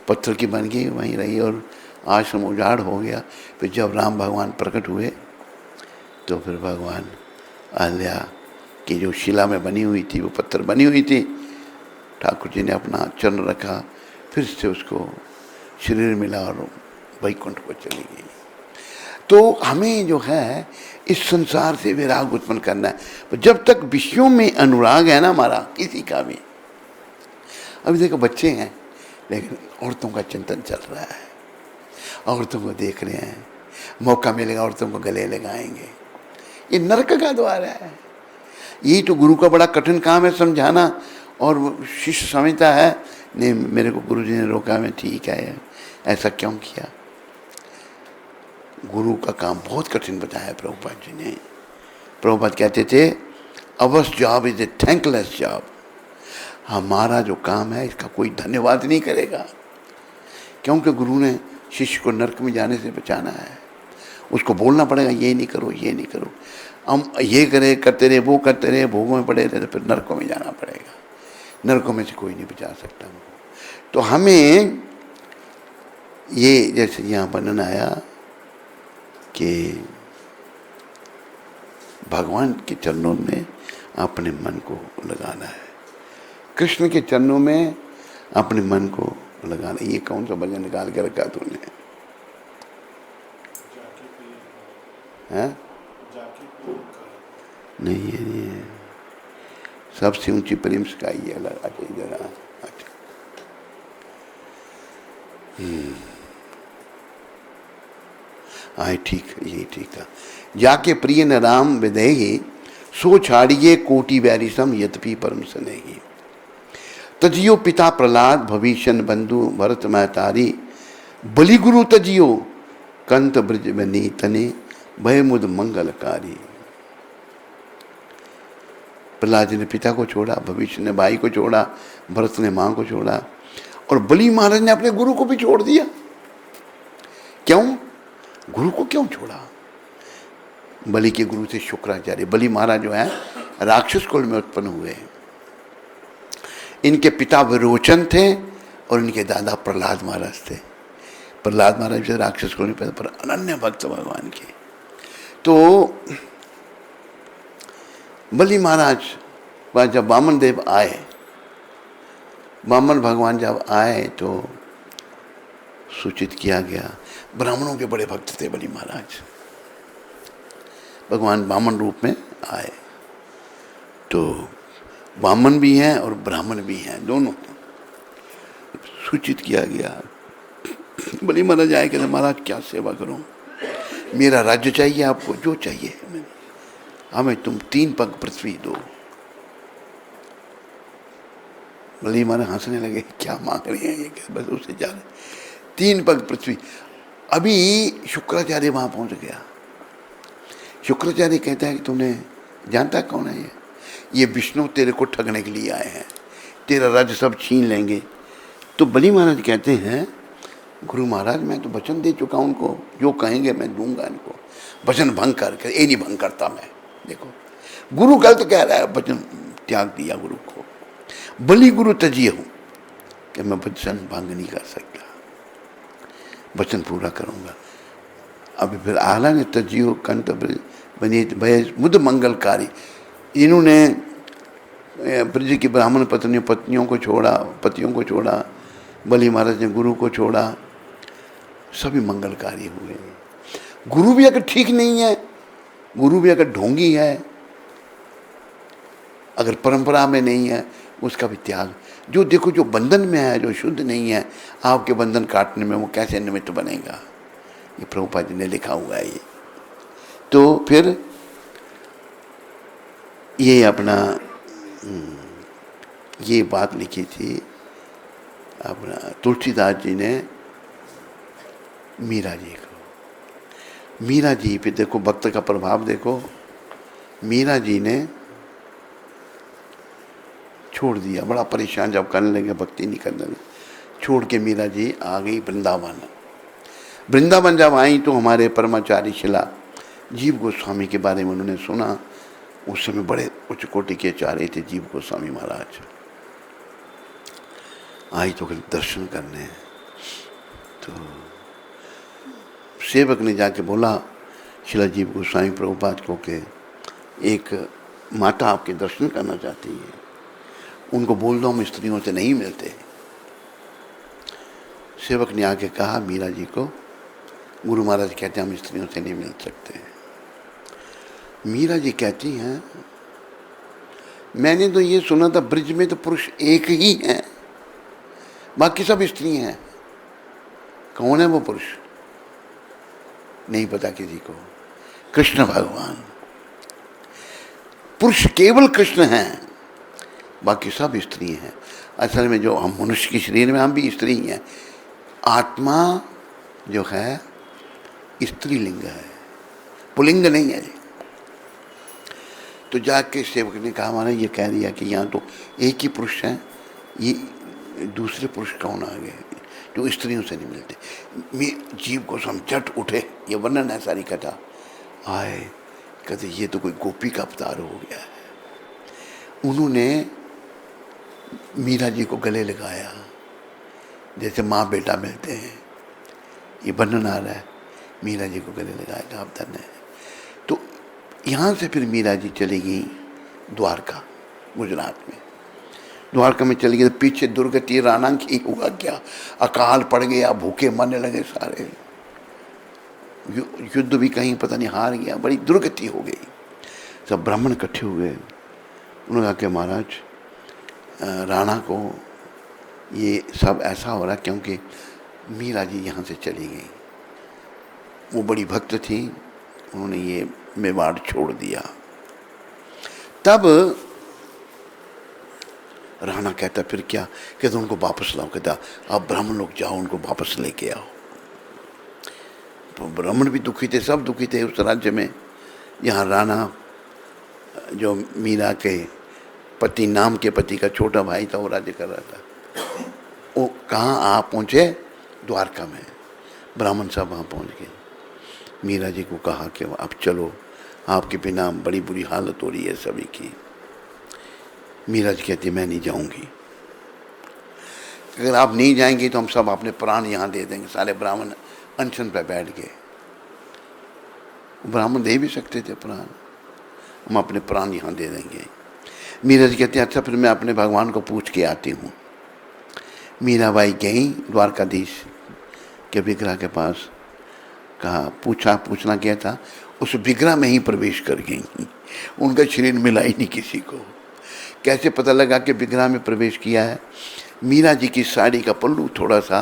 A: पत्थर की बन गई, वहीं रही और आश्रम उजाड़ हो गया। फिर जब राम भगवान प्रकट हुए तो फिर भगवान अहल्या की जो शिला में बनी हुई थी, वो पत्थर बनी हुई थी, ठाकुर जी ने अपना चरण रखा, फिर से उसको शरीर मिला और वैकुंठ को चली गई। तो हमें जो है इस संसार से विराग उत्पन्न करना है। जब तक विषयों में अनुराग है ना हमारा, किसी का भी, अभी देखो बच्चे हैं लेकिन औरतों का चिंतन चल रहा है, औरतों को देख रहे हैं, मौका मिलेगा औरतों को गले लगाएंगे। ये नरक का द्वार है। यही तो गुरु का बड़ा कठिन काम है, समझाना। और शिष्य समझता है नहीं, मेरे को गुरु जी ने रोका, मैं ठीक है, ऐसा क्यों किया। गुरु का काम बहुत कठिन बताया प्रभुपाद जी ने। प्रभुपाद कहते थे ours job is a thankless job. हमारा जो काम है इसका कोई धन्यवाद नहीं करेगा, क्योंकि गुरु ने शिष्य को नरक में जाने से बचाना है। उसको बोलना पड़ेगा ये नहीं करो, ये नहीं करो। हम ये करते रहे, वो करते रहे, भोगों में पड़े रहे, तो फिर नरकों में जाना पड़ेगा। नरकों में से कोई नहीं बचा सकता हमको। तो हमें ये जैसे यहाँ वर्णन आया कि भगवान के चरणों में अपने मन को लगाना है, कृष्ण के चरणों में अपने मन को लगाना। ये कौन सा भजन निकाल के रखा तूने? हैं? नहीं है, नहीं है। सबसे ऊंची प्रेम सिखाई है अलग। अच्छा इधर आ, अच्छा आए, ठीक, यही ठीक था। जाके प्रिय न राम विदेही, सो छाड़िए कोटि बैरी सम, यद्यपि परम स्नेही। तजियो पिता प्रहलाद, भविष्यन बंधु भरत महतारी, बलि गुरु तजियो कंत ब्रज में नीतने, भय मुद मंगलकारी। प्रहलाद जी ने पिता को छोड़ा, भविष्य ने भाई को छोड़ा, भरत ने माँ को छोड़ा, और बलि महाराज ने अपने गुरु को भी छोड़ दिया। क्यों? गुरु को क्यों छोड़ा? बलि के गुरु थे शुक्राचार्य। बलि महाराज जो है राक्षस कुल में उत्पन्न हुए। इनके पिता विरोचन थे और इनके दादा प्रहलाद महाराज थे। प्रहलाद महाराज से राक्षस कुल में पैदा, पर अनन्य भक्त भगवान के। तो बलि महाराज जब वामन देव आए, वामन भगवान जब आए तो सूचित किया गया। ब्राह्मणों के बड़े भक्त थे बलि महाराज। भगवान वामन रूप में आए, तो वामन भी हैं और ब्राह्मण भी हैं, दोनों सूचित किया गया। बलि महाराज आए, कहते महाराज क्या सेवा करूं, मेरा राज्य चाहिए आपको, जो चाहिए हमें तुम 3 पग पृथ्वी दो। बलि महाराज हंसने लगे, क्या मांग रहे हैं ये, बस उससे जा रहे 3 पग पृथ्वी। अभी शुक्राचार्य वहां पहुंच गया। शुक्राचार्य कहता है कि तुमने जानता कौन है ये विष्णु तेरे को ठगने के लिए आए हैं, तेरा राज्य सब छीन लेंगे। तो बलि महाराज कहते हैं गुरु महाराज मैं तो वचन दे चुका उनको, जो कहेंगे मैं दूंगा इनको, वचन भंग करके। ये नहीं भंग करता मैं, देखो गुरु गलत कह रहा है, वचन त्याग दिया गुरु को। बलि गुरु तजिए हूं कि मैं वचन भंग नहीं कर सकता, वचन पूरा करूंगा। अभी फिर आला ने तजियो कंत बनी भय मुद मंगलकारी। इन्होंने ब्रज की ब्राह्मण पत्नियों को छोड़ा, पतियों को छोड़ा, बलि महाराज ने गुरु को छोड़ा, सभी मंगलकारी हुए। गुरु भी अगर ठीक नहीं है, गुरु भी अगर ढोंगी है, अगर परंपरा में नहीं है, उसका भी त्याग। जो देखो जो बंधन में है, जो शुद्ध नहीं है, आपके बंधन काटने में वो कैसे निमित्त बनेगा, ये प्रभुपाद जी ने लिखा हुआ है। ये तो फिर ये अपना ये बात लिखी थी अपना तुलसीदास जी ने मीरा जी को। मीरा जी पे देखो भक्त का प्रभाव देखो, मीरा जी ने छोड़ दिया, बड़ा परेशान जब करने लगे, भक्ति नहीं करने लगे, छोड़ के मीरा जी आ गई वृंदावन। वृंदावन जब आई तो हमारे परमाचार्य शिला जीव गोस्वामी के बारे में उन्होंने सुना। उस समय बड़े उच्च कोटि के आचार्य थे जीव गोस्वामी महाराज। आई तो फिर दर्शन करने, तो सेवक ने जाके बोला शिला जीव गोस्वामी प्रभुपाद को कि एक माता आपके दर्शन करना चाहती है, उनको बोल दो हम स्त्रियों से नहीं मिलते। सेवक ने आके कहा मीरा जी को, गुरु महाराज कहते हैं हम स्त्रियों से नहीं मिल सकते। मीरा जी कहती हैं मैंने तो ये सुना था ब्रिज में तो पुरुष एक ही है, बाकी सब स्त्री हैं। कौन है वो पुरुष? नहीं पता किसी को। कृष्ण भगवान, पुरुष केवल कृष्ण हैं, बाकी सब स्त्री हैं। असल में जो हम मनुष्य के शरीर में हम भी स्त्री हैं, आत्मा जो है स्त्रीलिंग है, पुलिंग नहीं है। तो जाके सेवक ने कहा हमारा ये कह दिया कि यहाँ तो एक ही पुरुष है, ये दूसरे पुरुष कौन आ गए जो स्त्रियों से नहीं मिलते। जीव को हम चट उठे, ये वर्णन है सारी कथा। आए कहते ये तो कोई गोपी का अवतार हो गया है। उन्होंने मीरा जी को गले लगाया जैसे माँ बेटा मिलते हैं, ये वर्णन आ रहा है। मीरा जी को गले लगाया आप धन्य है। तो यहाँ से फिर मीरा जी चली गई द्वारका, गुजरात में। द्वारका में चली गई तो पीछे दुर्गति राणा की हुआ क्या, अकाल पड़ गया, भूखे मरने लगे सारे, युद्ध भी कहीं पता नहीं हार गया, बड़ी दुर्गति हो गई। सब ब्राह्मण इकट्ठे हुए, उन्होंने कहा कि महाराज राणा को ये सब ऐसा हो रहा क्योंकि मीरा जी यहाँ से चली गई। वो बड़ी भक्त थी, उन्होंने ये मेवाड़ छोड़ दिया। तब राणा कहता फिर क्या, कहता उनको वापस लाओ। कहता आप ब्राह्मण लोग जाओ उनको वापस लेके आओ। तो ब्राह्मण भी दुखी थे, सब दुखी थे उस राज्य में। यहाँ राणा जो मीरा के पति नाम के पति का छोटा भाई था वो राज्य कर रहा था। वो कहाँ आप पहुँचे? द्वारका में। ब्राह्मण साहब वहाँ पहुँच गए। मीरा जी को कहा कि आप चलो, आपके बिना बड़ी बुरी हालत हो रही है सभी की। मीरा जी कहती मैं नहीं जाऊंगी, अगर आप नहीं जाएंगे तो हम सब अपने प्राण यहाँ दे देंगे। सारे ब्राह्मण अनशन पर बैठ गए। ब्राह्मण दे भी सकते थे प्राण, हम अपने प्राण यहाँ दे देंगे। मीरा जी कहती अच्छा फिर मैं अपने भगवान को पूछ के आती हूँ। मीराबाई गई द्वारकाधीश के विग्रह के पास, कहा पूछना क्या था, उस विग्रह में ही प्रवेश कर गई। उनका शरीर मिला ही नहीं किसी को। कैसे पता लगा कि विग्रह में प्रवेश किया है? मीरा जी की साड़ी का पल्लू थोड़ा सा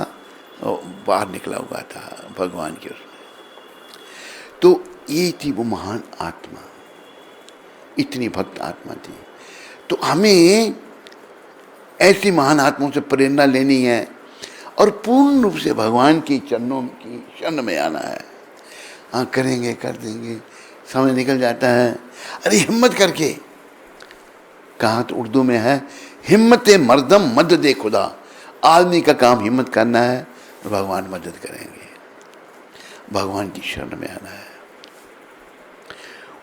A: बाहर निकला हुआ था भगवान के उसमें। तो ये थी वो महान आत्मा, इतनी भक्त आत्मा थी। तो हमें ऐसी महान आत्माओं से प्रेरणा लेनी है और पूर्ण रूप से भगवान की चरणों की शरण में आना है। हाँ करेंगे, कर देंगे, समय निकल जाता है। अरे हिम्मत करके, कहा तो उर्दू में है हिम्मत मर्दम मद दे खुदा। आदमी का काम हिम्मत करना है, भगवान मदद करेंगे। भगवान की शरण में आना है।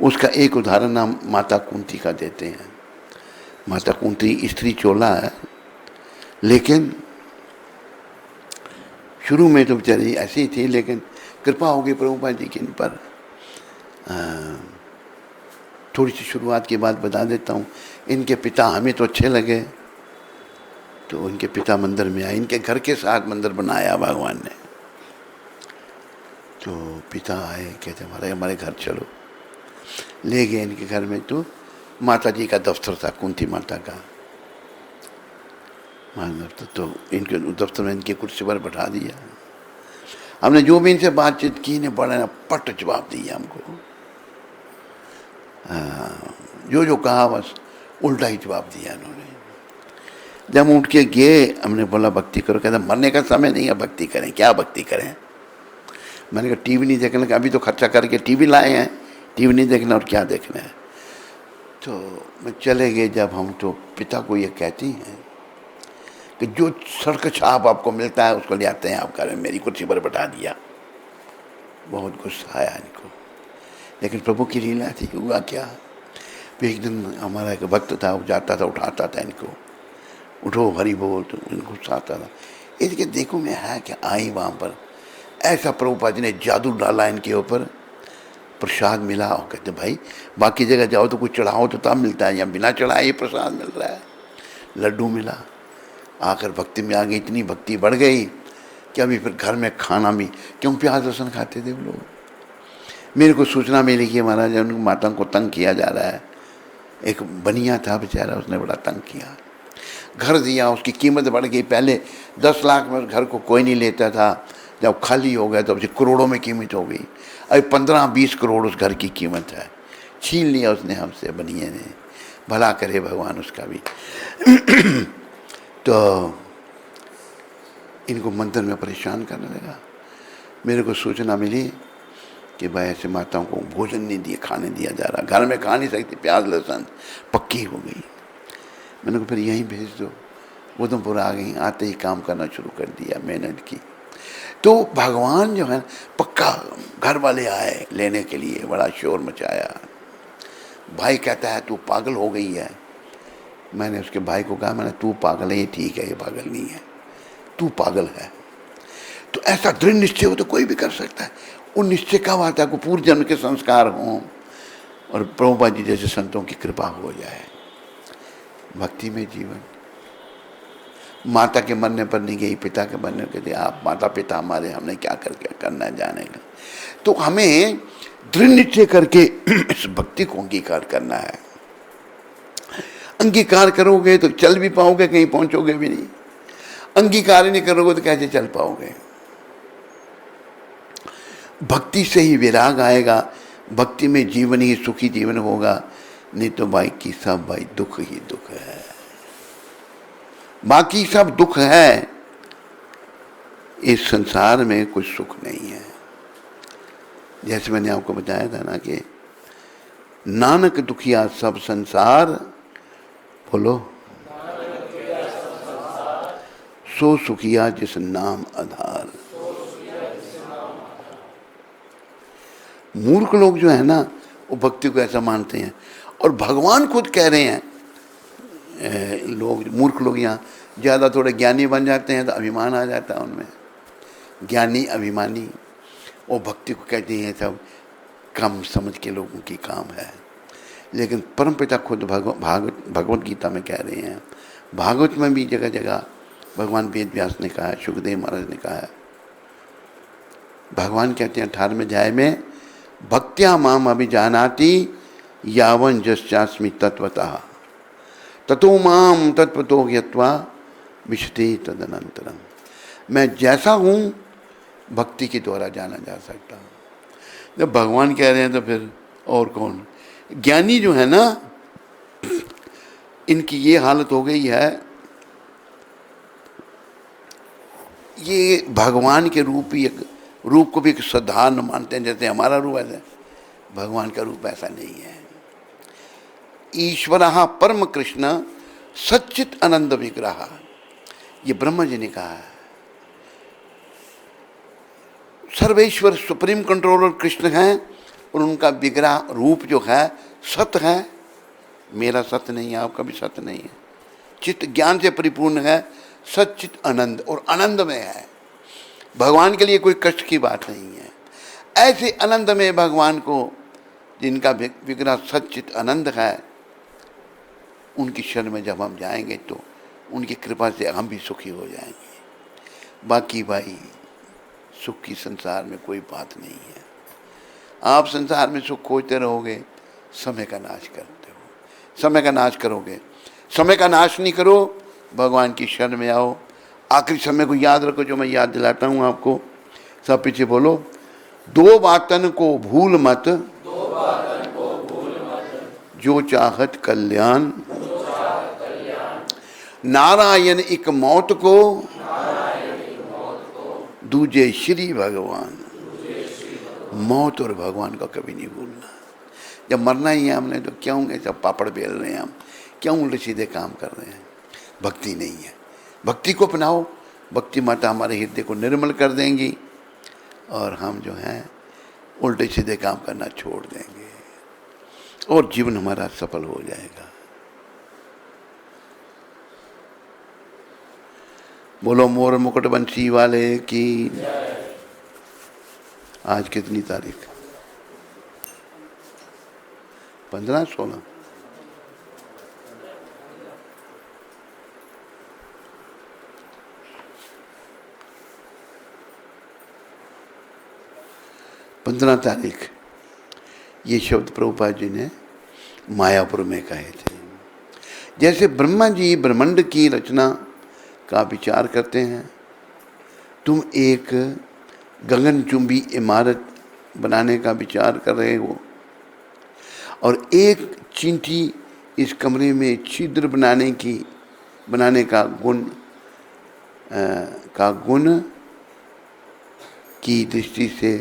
A: उसका एक उदाहरण हम माता कुंती का देते हैं। माता कुंती स्त्री चोला है, लेकिन शुरू में तो बेचारी ऐसी थी, लेकिन कृपा हो गई प्रभुपाद जी की इन पर। थोड़ी सी शुरुआत की बात बता देता हूँ। इनके पिता हमें तो अच्छे लगे, तो इनके पिता मंदिर में आए। इनके घर के साथ मंदिर बनाया भगवान ने। तो पिता आए, कहते हमारे घर चलो। ले गए इनके घर में। तो माता जी का दफ्तर था, कुंती माता का दफ्तर। तो इनके दफ्तर में इनके कुर्सी पर बैठा दिया। हमने जो भी इनसे बातचीत की ने बड़ा पट जवाब दिया हमको। जो जो कहा बस उल्टा ही जवाब दिया इन्होंने। जब हम उठ के गए, हमने बोला भक्ति करो, कहता मरने का समय नहीं है, भक्ति करें। क्या भक्ति करें? मैंने कहा टीवी नहीं देखने का, अभी तो खर्चा करके टीवी लाए हैं, टीवी नहीं देखना और क्या देखना है। तो मैं चले गए जब हम, तो पिता को ये कहती हैं कि जो सड़क छाप आपको मिलता है उसको ले आते हैं आप घर में, मेरी कुर्सी पर बैठा दिया। बहुत गुस्सा आया इनको, लेकिन प्रभु की लीला थी। हुआ क्या, फिर एक दिन हमारा एक भक्त था, वो जाता था, उठाता था इनको, उठो हरि बोल, तो इनको गुस्सा आता था। इसके देखो मैं है क्या, आई वहाँ पर ऐसा प्रभुपाद जी ने जादू डाला इनके ऊपर, प्रसाद मिला। और कहते भाई बाकी जगह जाओ तो कुछ चढ़ाओ तो तब मिलता है, या बिना चढ़ाए प्रसाद मिल रहा है। लड्डू मिला, आकर भक्ति में आ गई, इतनी भक्ति बढ़ गई कि अभी फिर घर में खाना भी, क्यों प्याज लहसुन खाते थे वो लोग। मेरे को सूचना मिली कि महाराज उनकी माता को तंग किया जा रहा है। एक बनिया था बेचारा, उसने बड़ा तंग किया, घर दिया, उसकी कीमत बढ़ गई। पहले 10 लाख में उस घर को कोई नहीं लेता था, जब खाली हो गया तो अब करोड़ों में कीमत हो गई। अभी 15-20 करोड़ उस घर की कीमत है। छीन लिया उसने हमसे, बनिए ने, भला करे भगवान उसका भी। तो इनको मंदिर में परेशान करने लगा। मेरे को सूचना मिली कि भाई ऐसे माताओं को भोजन नहीं दिया, खाने दिया जा रहा, घर में खा नहीं सकती, प्याज लहसुन पक्की हो गई। मैंने को फिर यहीं भेज दो। उधमपुर आ गई, आते ही काम करना शुरू कर दिया, मेहनत की। तो भगवान जो है पक्का, घर वाले आए लेने के लिए, बड़ा शोर मचाया। भाई कहता है तू पागल हो गई है। मैंने उसके भाई को कहा, मैंने तू पागल है, ये ठीक है, ये पागल नहीं है, तू पागल है। तो ऐसा दृढ़ निश्चय हो तो कोई भी कर सकता है। उन निश्चय कब आता है को पूर्व जन्म के संस्कार हों और प्रभुपाद जी जैसे संतों की कृपा हो जाए। भक्ति में जीवन, माता के मरने पर नहीं गई, पिता के मरने पर गई। आप माता पिता हमारे, हमने क्या करके करना है जाने का। तो हमें दृढ़ निश्चय करके इस भक्ति को अंगीकार करना है। अंगीकार करोगे तो चल भी पाओगे, कहीं पहुंचोगे भी नहीं। अंगीकार ही नहीं करोगे तो कैसे चल पाओगे। भक्ति से ही विराग आएगा, भक्ति में जीवन ही सुखी जीवन होगा। नहीं तो बाकी सब भाई दुख ही दुख है, बाकी सब दुख है। इस संसार में कुछ सुख नहीं है। जैसे मैंने आपको बताया था ना कि नानक दुखिया सब संसार, बोलो, सो सुखिया जिस नाम आधार। मूर्ख लोग जो है ना वो भक्ति को ऐसा मानते हैं, और भगवान खुद कह रहे हैं, लोग मूर्ख लोग यहाँ ज़्यादा थोड़े ज्ञानी बन जाते हैं तो अभिमान आ जाता है उनमें, ज्ञानी अभिमानी। वो भक्ति को कहते हैं सब कम समझ के लोगों की काम है। लेकिन परमपिता खुद भगवत गीता में कह रहे हैं, भागवत में भी जगह जगह भगवान वेद व्यास ने कहा है, सुखदेव महाराज ने कहा है। भगवान कहते हैं 18वें अध्याय में, भक्त्या माम अभिजानाति यावन जस्यास्मि तत्वतः ततो माम तत्वतो ज्ञत्वा विशति तदनंतरम। मैं जैसा हूँ भक्ति के द्वारा जाना जा सकता हूँ। जब भगवान कह रहे हैं तो फिर और कौन। ज्ञानी जो है ना, इनकी ये हालत हो गई है, ये भगवान के रूप को भी एक साधारण मानते हैं, जैसे हमारा रूप है। भगवान का रूप ऐसा नहीं है। ईश्वरः परम कृष्ण सच्चित आनंद विग्रह, ये ब्रह्मा जी ने कहा है। सर्वेश्वर सुप्रीम कंट्रोलर कृष्ण है, और उनका विग्रह रूप जो है सत्य है। मेरा सत्य नहीं है, आपका भी सत्य नहीं है। चित्त ज्ञान से परिपूर्ण है, सच्चित आनंद, और आनंद में है। भगवान के लिए कोई कष्ट की बात नहीं है। ऐसे आनंद में भगवान को, जिनका विग्रह सच्चित आनंद है, उनकी शरण में जब हम जाएंगे तो उनकी कृपा से हम भी सुखी हो जाएंगे। बाकी भाई सुख की संसार में कोई बात नहीं है। आप संसार में सुख खोजते रहोगे, समय का नाश करते हो, समय का नाश करोगे। समय का नाश नहीं करो, भगवान की शरण में आओ। आखिरी समय को याद रखो, जो मैं याद दिलाता हूँ आपको। सब पीछे बोलो, दो बातन को भूल मत, जो चाहत कल्याण, नारायण एक मौत को दूजे श्री भगवान। मौत और भगवान का कभी नहीं भूलना। जब मरना ही है हमने तो क्यों ऐसा पापड़ बेल रहे हैं, हम क्यों उल्टे सीधे काम कर रहे हैं? भक्ति नहीं है। भक्ति को अपनाओ, भक्ति माता हमारे हृदय को निर्मल कर देंगी और हम जो हैं उल्टे सीधे काम करना छोड़ देंगे और जीवन हमारा सफल हो जाएगा। बोलो मोर मुकुट बंसी वाले की। आज कितनी तारीख? 15, 16? पंद्रह तारीख ये शब्द प्रभुपाद जी ने मायापुर में कहे थे। जैसे ब्रह्मा जी ब्रह्मांड की रचना का विचार करते हैं, तुम एक गगनचुंबी इमारत बनाने का विचार कर रहे हो और एक चींटी इस कमरे में छिद्र बनाने का गुण की दृष्टि से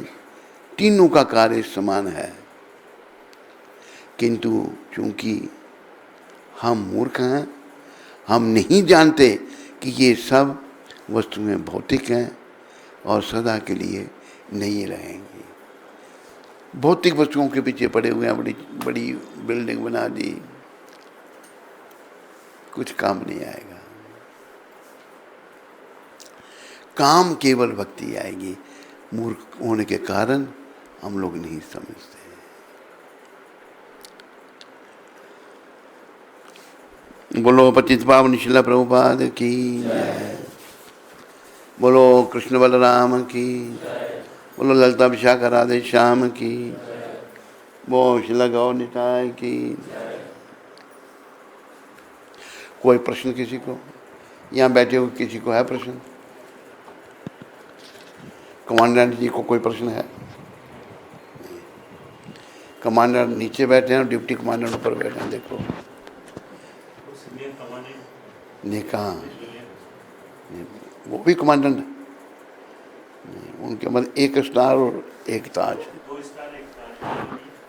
A: तीनों का कार्य समान है, किंतु चूंकि हम मूर्ख हैं, हम नहीं जानते कि ये सब वस्तुएं भौतिक हैं और सदा के लिए नहीं रहेंगी। भौतिक वस्तुओं के पीछे पड़े हुए हैं, बड़ी बड़ी बिल्डिंग बना दी, कुछ काम नहीं आएगा। काम केवल भक्ति आएगी। मूर्ख होने के कारण हम लोग नहीं समझते। बोलो पतित पावन शिला प्रभुपाद की जय। बोलो कृष्ण बलराम की। बोलो ललिता विशाखा राधे श्याम की। बोलो शिला गौर निताय की। कोई प्रश्न किसी को? यहाँ बैठे हुए किसी को है प्रश्न? कमांडेंट जी को कोई प्रश्न है? कमांडर नीचे बैठे हैं, ड्यूटी कमांडर ऊपर बैठे हैं। देखो नहीं कहाँ, वो भी कमांडेंट है। उनके मतलब एक स्टार और एक ताज।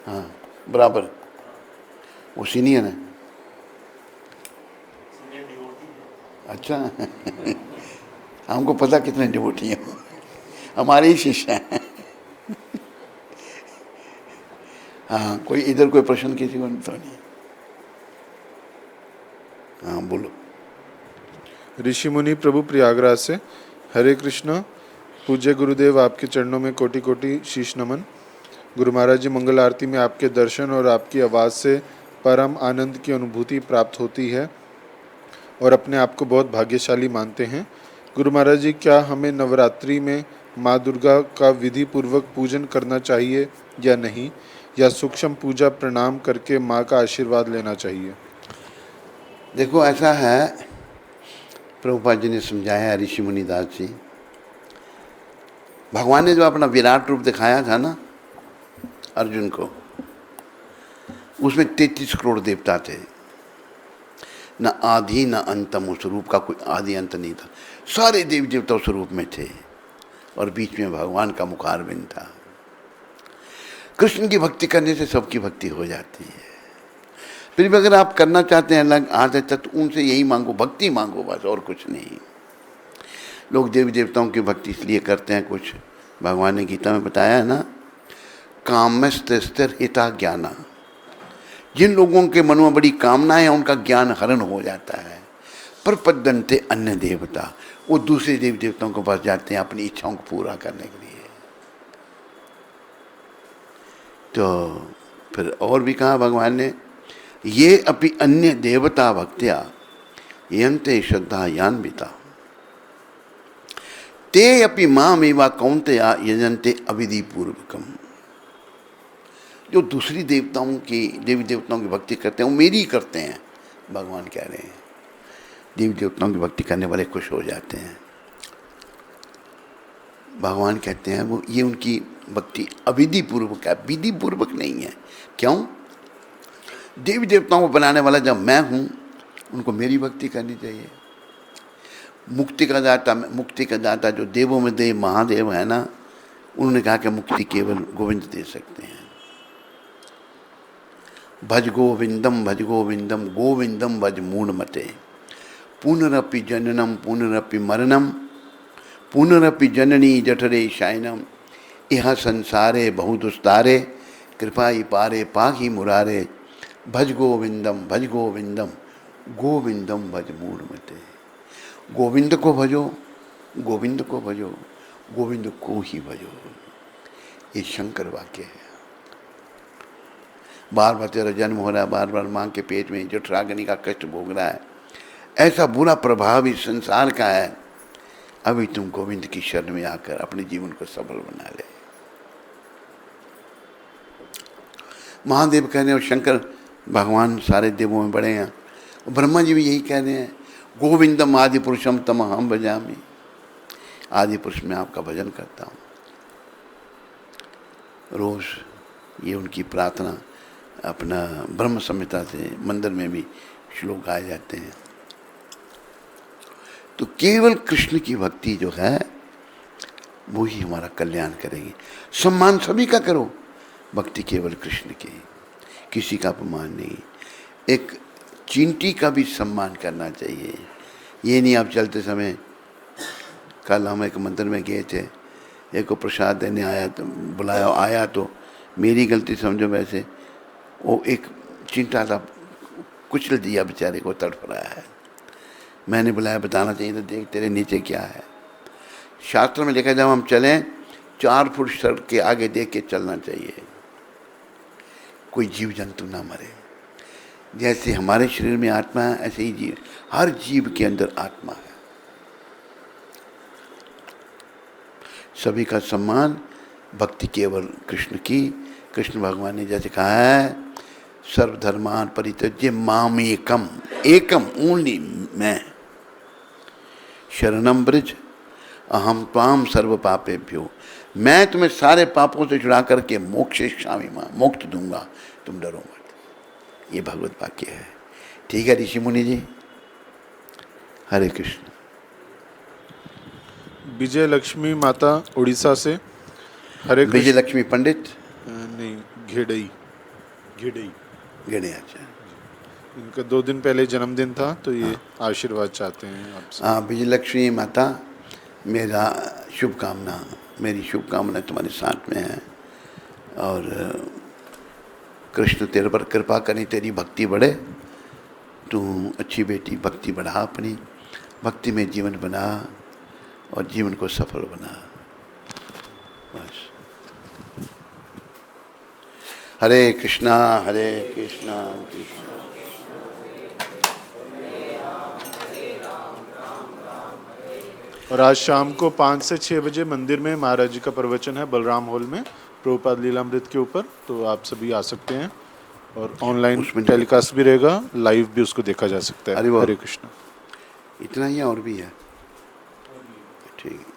A: हाँ बराबर, वो सीनियर है। अच्छा हमको पता कितने डिवोटी हैं, हमारे ही शिष्य हैं। हाँ कोई इधर कोई प्रश्न किसी को तो नहीं? हाँ बोलो।
B: ऋषि मुनि प्रभु प्रयागराज से। हरे कृष्ण। पूज्य गुरुदेव, आपके चरणों में कोटि कोटि शीश नमन। गुरु महाराज जी, मंगल आरती में आपके दर्शन और आपकी आवाज़ से परम आनंद की अनुभूति प्राप्त होती है और अपने आप को बहुत भाग्यशाली मानते हैं। गुरु महाराज जी, क्या हमें नवरात्रि में माँ दुर्गा का विधि पूर्वक पूजन करना चाहिए या नहीं, या सूक्ष्म पूजा प्रणाम करके माँ का आशीर्वाद लेना चाहिए?
A: देखो ऐसा है, प्रभुपाद जी ने समझाया, ऋषि मुनिदास जी, भगवान ने जो अपना विराट रूप दिखाया था ना अर्जुन को, उसमें 33 करोड़ देवता थे। न आदि न अंतम, उस रूप का कोई आदि अंत नहीं था। सारे देवी देवता उस रूप में थे और बीच में भगवान का मुखारबिंद था। कृष्ण की भक्ति करने से सबकी भक्ति हो जाती है। फिर भी अगर आप करना चाहते हैं अलग आदत, तो उनसे यही मांगो, भक्ति मांगो बस, और कुछ नहीं। लोग देवी देवताओं की भक्ति इसलिए करते हैं, कुछ भगवान ने गीता में बताया है ना, कामस्त स्थिर हिता ज्ञाना। जिन लोगों के मन में बड़ी कामना है उनका ज्ञान हरण हो जाता है। प्रपद्यन्ते अन्य देवता, वो दूसरे देवी देवताओं के पास जाते हैं अपनी इच्छाओं को पूरा करने के लिए। तो फिर और भी कहा भगवान ने, ये अपि अन्य देवता भक्त्या यन्ते श्रद्धा यान्विता ते अपि मामेवा कौन्तेया यजन्ते अविधि पूर्वकम। जो दूसरी देवताओं की, देवी देवताओं की भक्ति करते हैं वो मेरी करते हैं, भगवान कह रहे हैं। देवी देवताओं की भक्ति करने वाले खुश हो जाते हैं। भगवान कहते हैं वो, ये उनकी भक्ति अविधि पूर्वक है, विधि पूर्वक नहीं है। क्यों? देवी देवताओं को बनाने वाला जब मैं हूँ, उनको मेरी भक्ति करनी चाहिए। मुक्ति का दाता जो देवों में देव महादेव है ना, उन्होंने कहा कि मुक्ति केवल गोविंद दे सकते हैं। भज गोविंदम गोविंदम भज मूढ़मते, पुनरपि जननम पुनरपि मरणम पुनरपि जननी जठरे शायनम, यह संसारे बहुदुस्तारे कृपाई पारे पाही मुरारे, भज गोविंदम गोविंदम भज मूढ़मते। गोविंद को भजो, गोविंद को भजो, गोविंद को ही भजो, ये शंकर वाक्य है। बार बार तेरा जन्म हो रहा है, बार बार माँ के पेट में जठराग्नि का कष्ट भोग रहा है, ऐसा बुरा प्रभाव इस संसार का है, अभी तुम गोविंद की शरण में आकर अपने जीवन को सफल बना ले। महादेव कह रहे हैं और शंकर भगवान सारे देवों में बड़े हैं, ब्रह्मा जी भी यही कह रहे हैं, गोविंदम आदि पुरुषम तम हम भजामि, आदि पुरुष में आपका भजन करता हूँ। रोज ये उनकी प्रार्थना अपना ब्रह्म संहिता से मंदिर में भी श्लोक गाए जाते हैं। तो केवल कृष्ण की भक्ति जो है वो ही हमारा कल्याण करेगी। सम्मान सभी का करो, भक्ति केवल कृष्ण की, किसी का अपमान नहीं। एक चींटी का भी सम्मान करना चाहिए। ये नहीं आप चलते समय, कल हम एक मंदिर में गए थे, एक को प्रसाद देने आया तो बुलाया, आया तो मेरी गलती समझो, वैसे वो एक चिंटा था, कुचल दिया बेचारे को, तड़प रहा है। मैंने बुलाया, बताना चाहिए तो देख तेरे नीचे क्या है। शास्त्र में लिखा जब हम चलें 4 फुट सड़क के आगे देख के चलना चाहिए, कोई जीव जंतु ना मरे। जैसे हमारे शरीर में आत्मा है, ऐसे ही जीव, हर जीव के अंदर आत्मा है। सभी का सम्मान, भक्ति केवल कृष्ण की। कृष्ण भगवान ने जैसे कहा है, सर्वधर्मान परित्यज्य माम एकम, एकम ओनली मैं, शरणम ब्रज अहम त्वाम सर्व पापेभ्यो, मैं तुम्हें सारे पापों से छुड़ा करके मोक्षयिष्यामि मां, मोक्ष दूंगा, तुम डरो मत। ये भगवत वाक्य है। ठीक है ऋषि मुनि जी, हरे कृष्ण।
B: विजय लक्ष्मी माता उड़ीसा से, हरे कृष्ण।
A: विजय लक्ष्मी पंडित
B: नहीं, घेड़ई
A: गणे, अच्छा।
B: इनका 2 दिन पहले जन्मदिन था, तो ये आशीर्वाद चाहते हैं आपसे।
A: हाँ, विजय लक्ष्मी माता, मेरा शुभकामना, मेरी शुभकामना तुम्हारे साथ में है, और कृष्ण तेरे पर कृपा करें, तेरी भक्ति बढ़े, तू अच्छी बेटी, भक्ति बढ़ा, अपनी भक्ति में जीवन बना और जीवन को सफल बना। बस। हरे कृष्णा कृष्णा।
B: और आज शाम को 5 से 6 बजे मंदिर में महाराज जी का प्रवचन है, बलराम हॉल में, प्रभुपाद लीलामृत के ऊपर, तो आप सभी आ सकते हैं। और ऑनलाइन टेलीकास्ट भी रहेगा, लाइव भी उसको देखा जा सकता है। हरे कृष्ण।
A: इतना ही और भी है, ठीक है।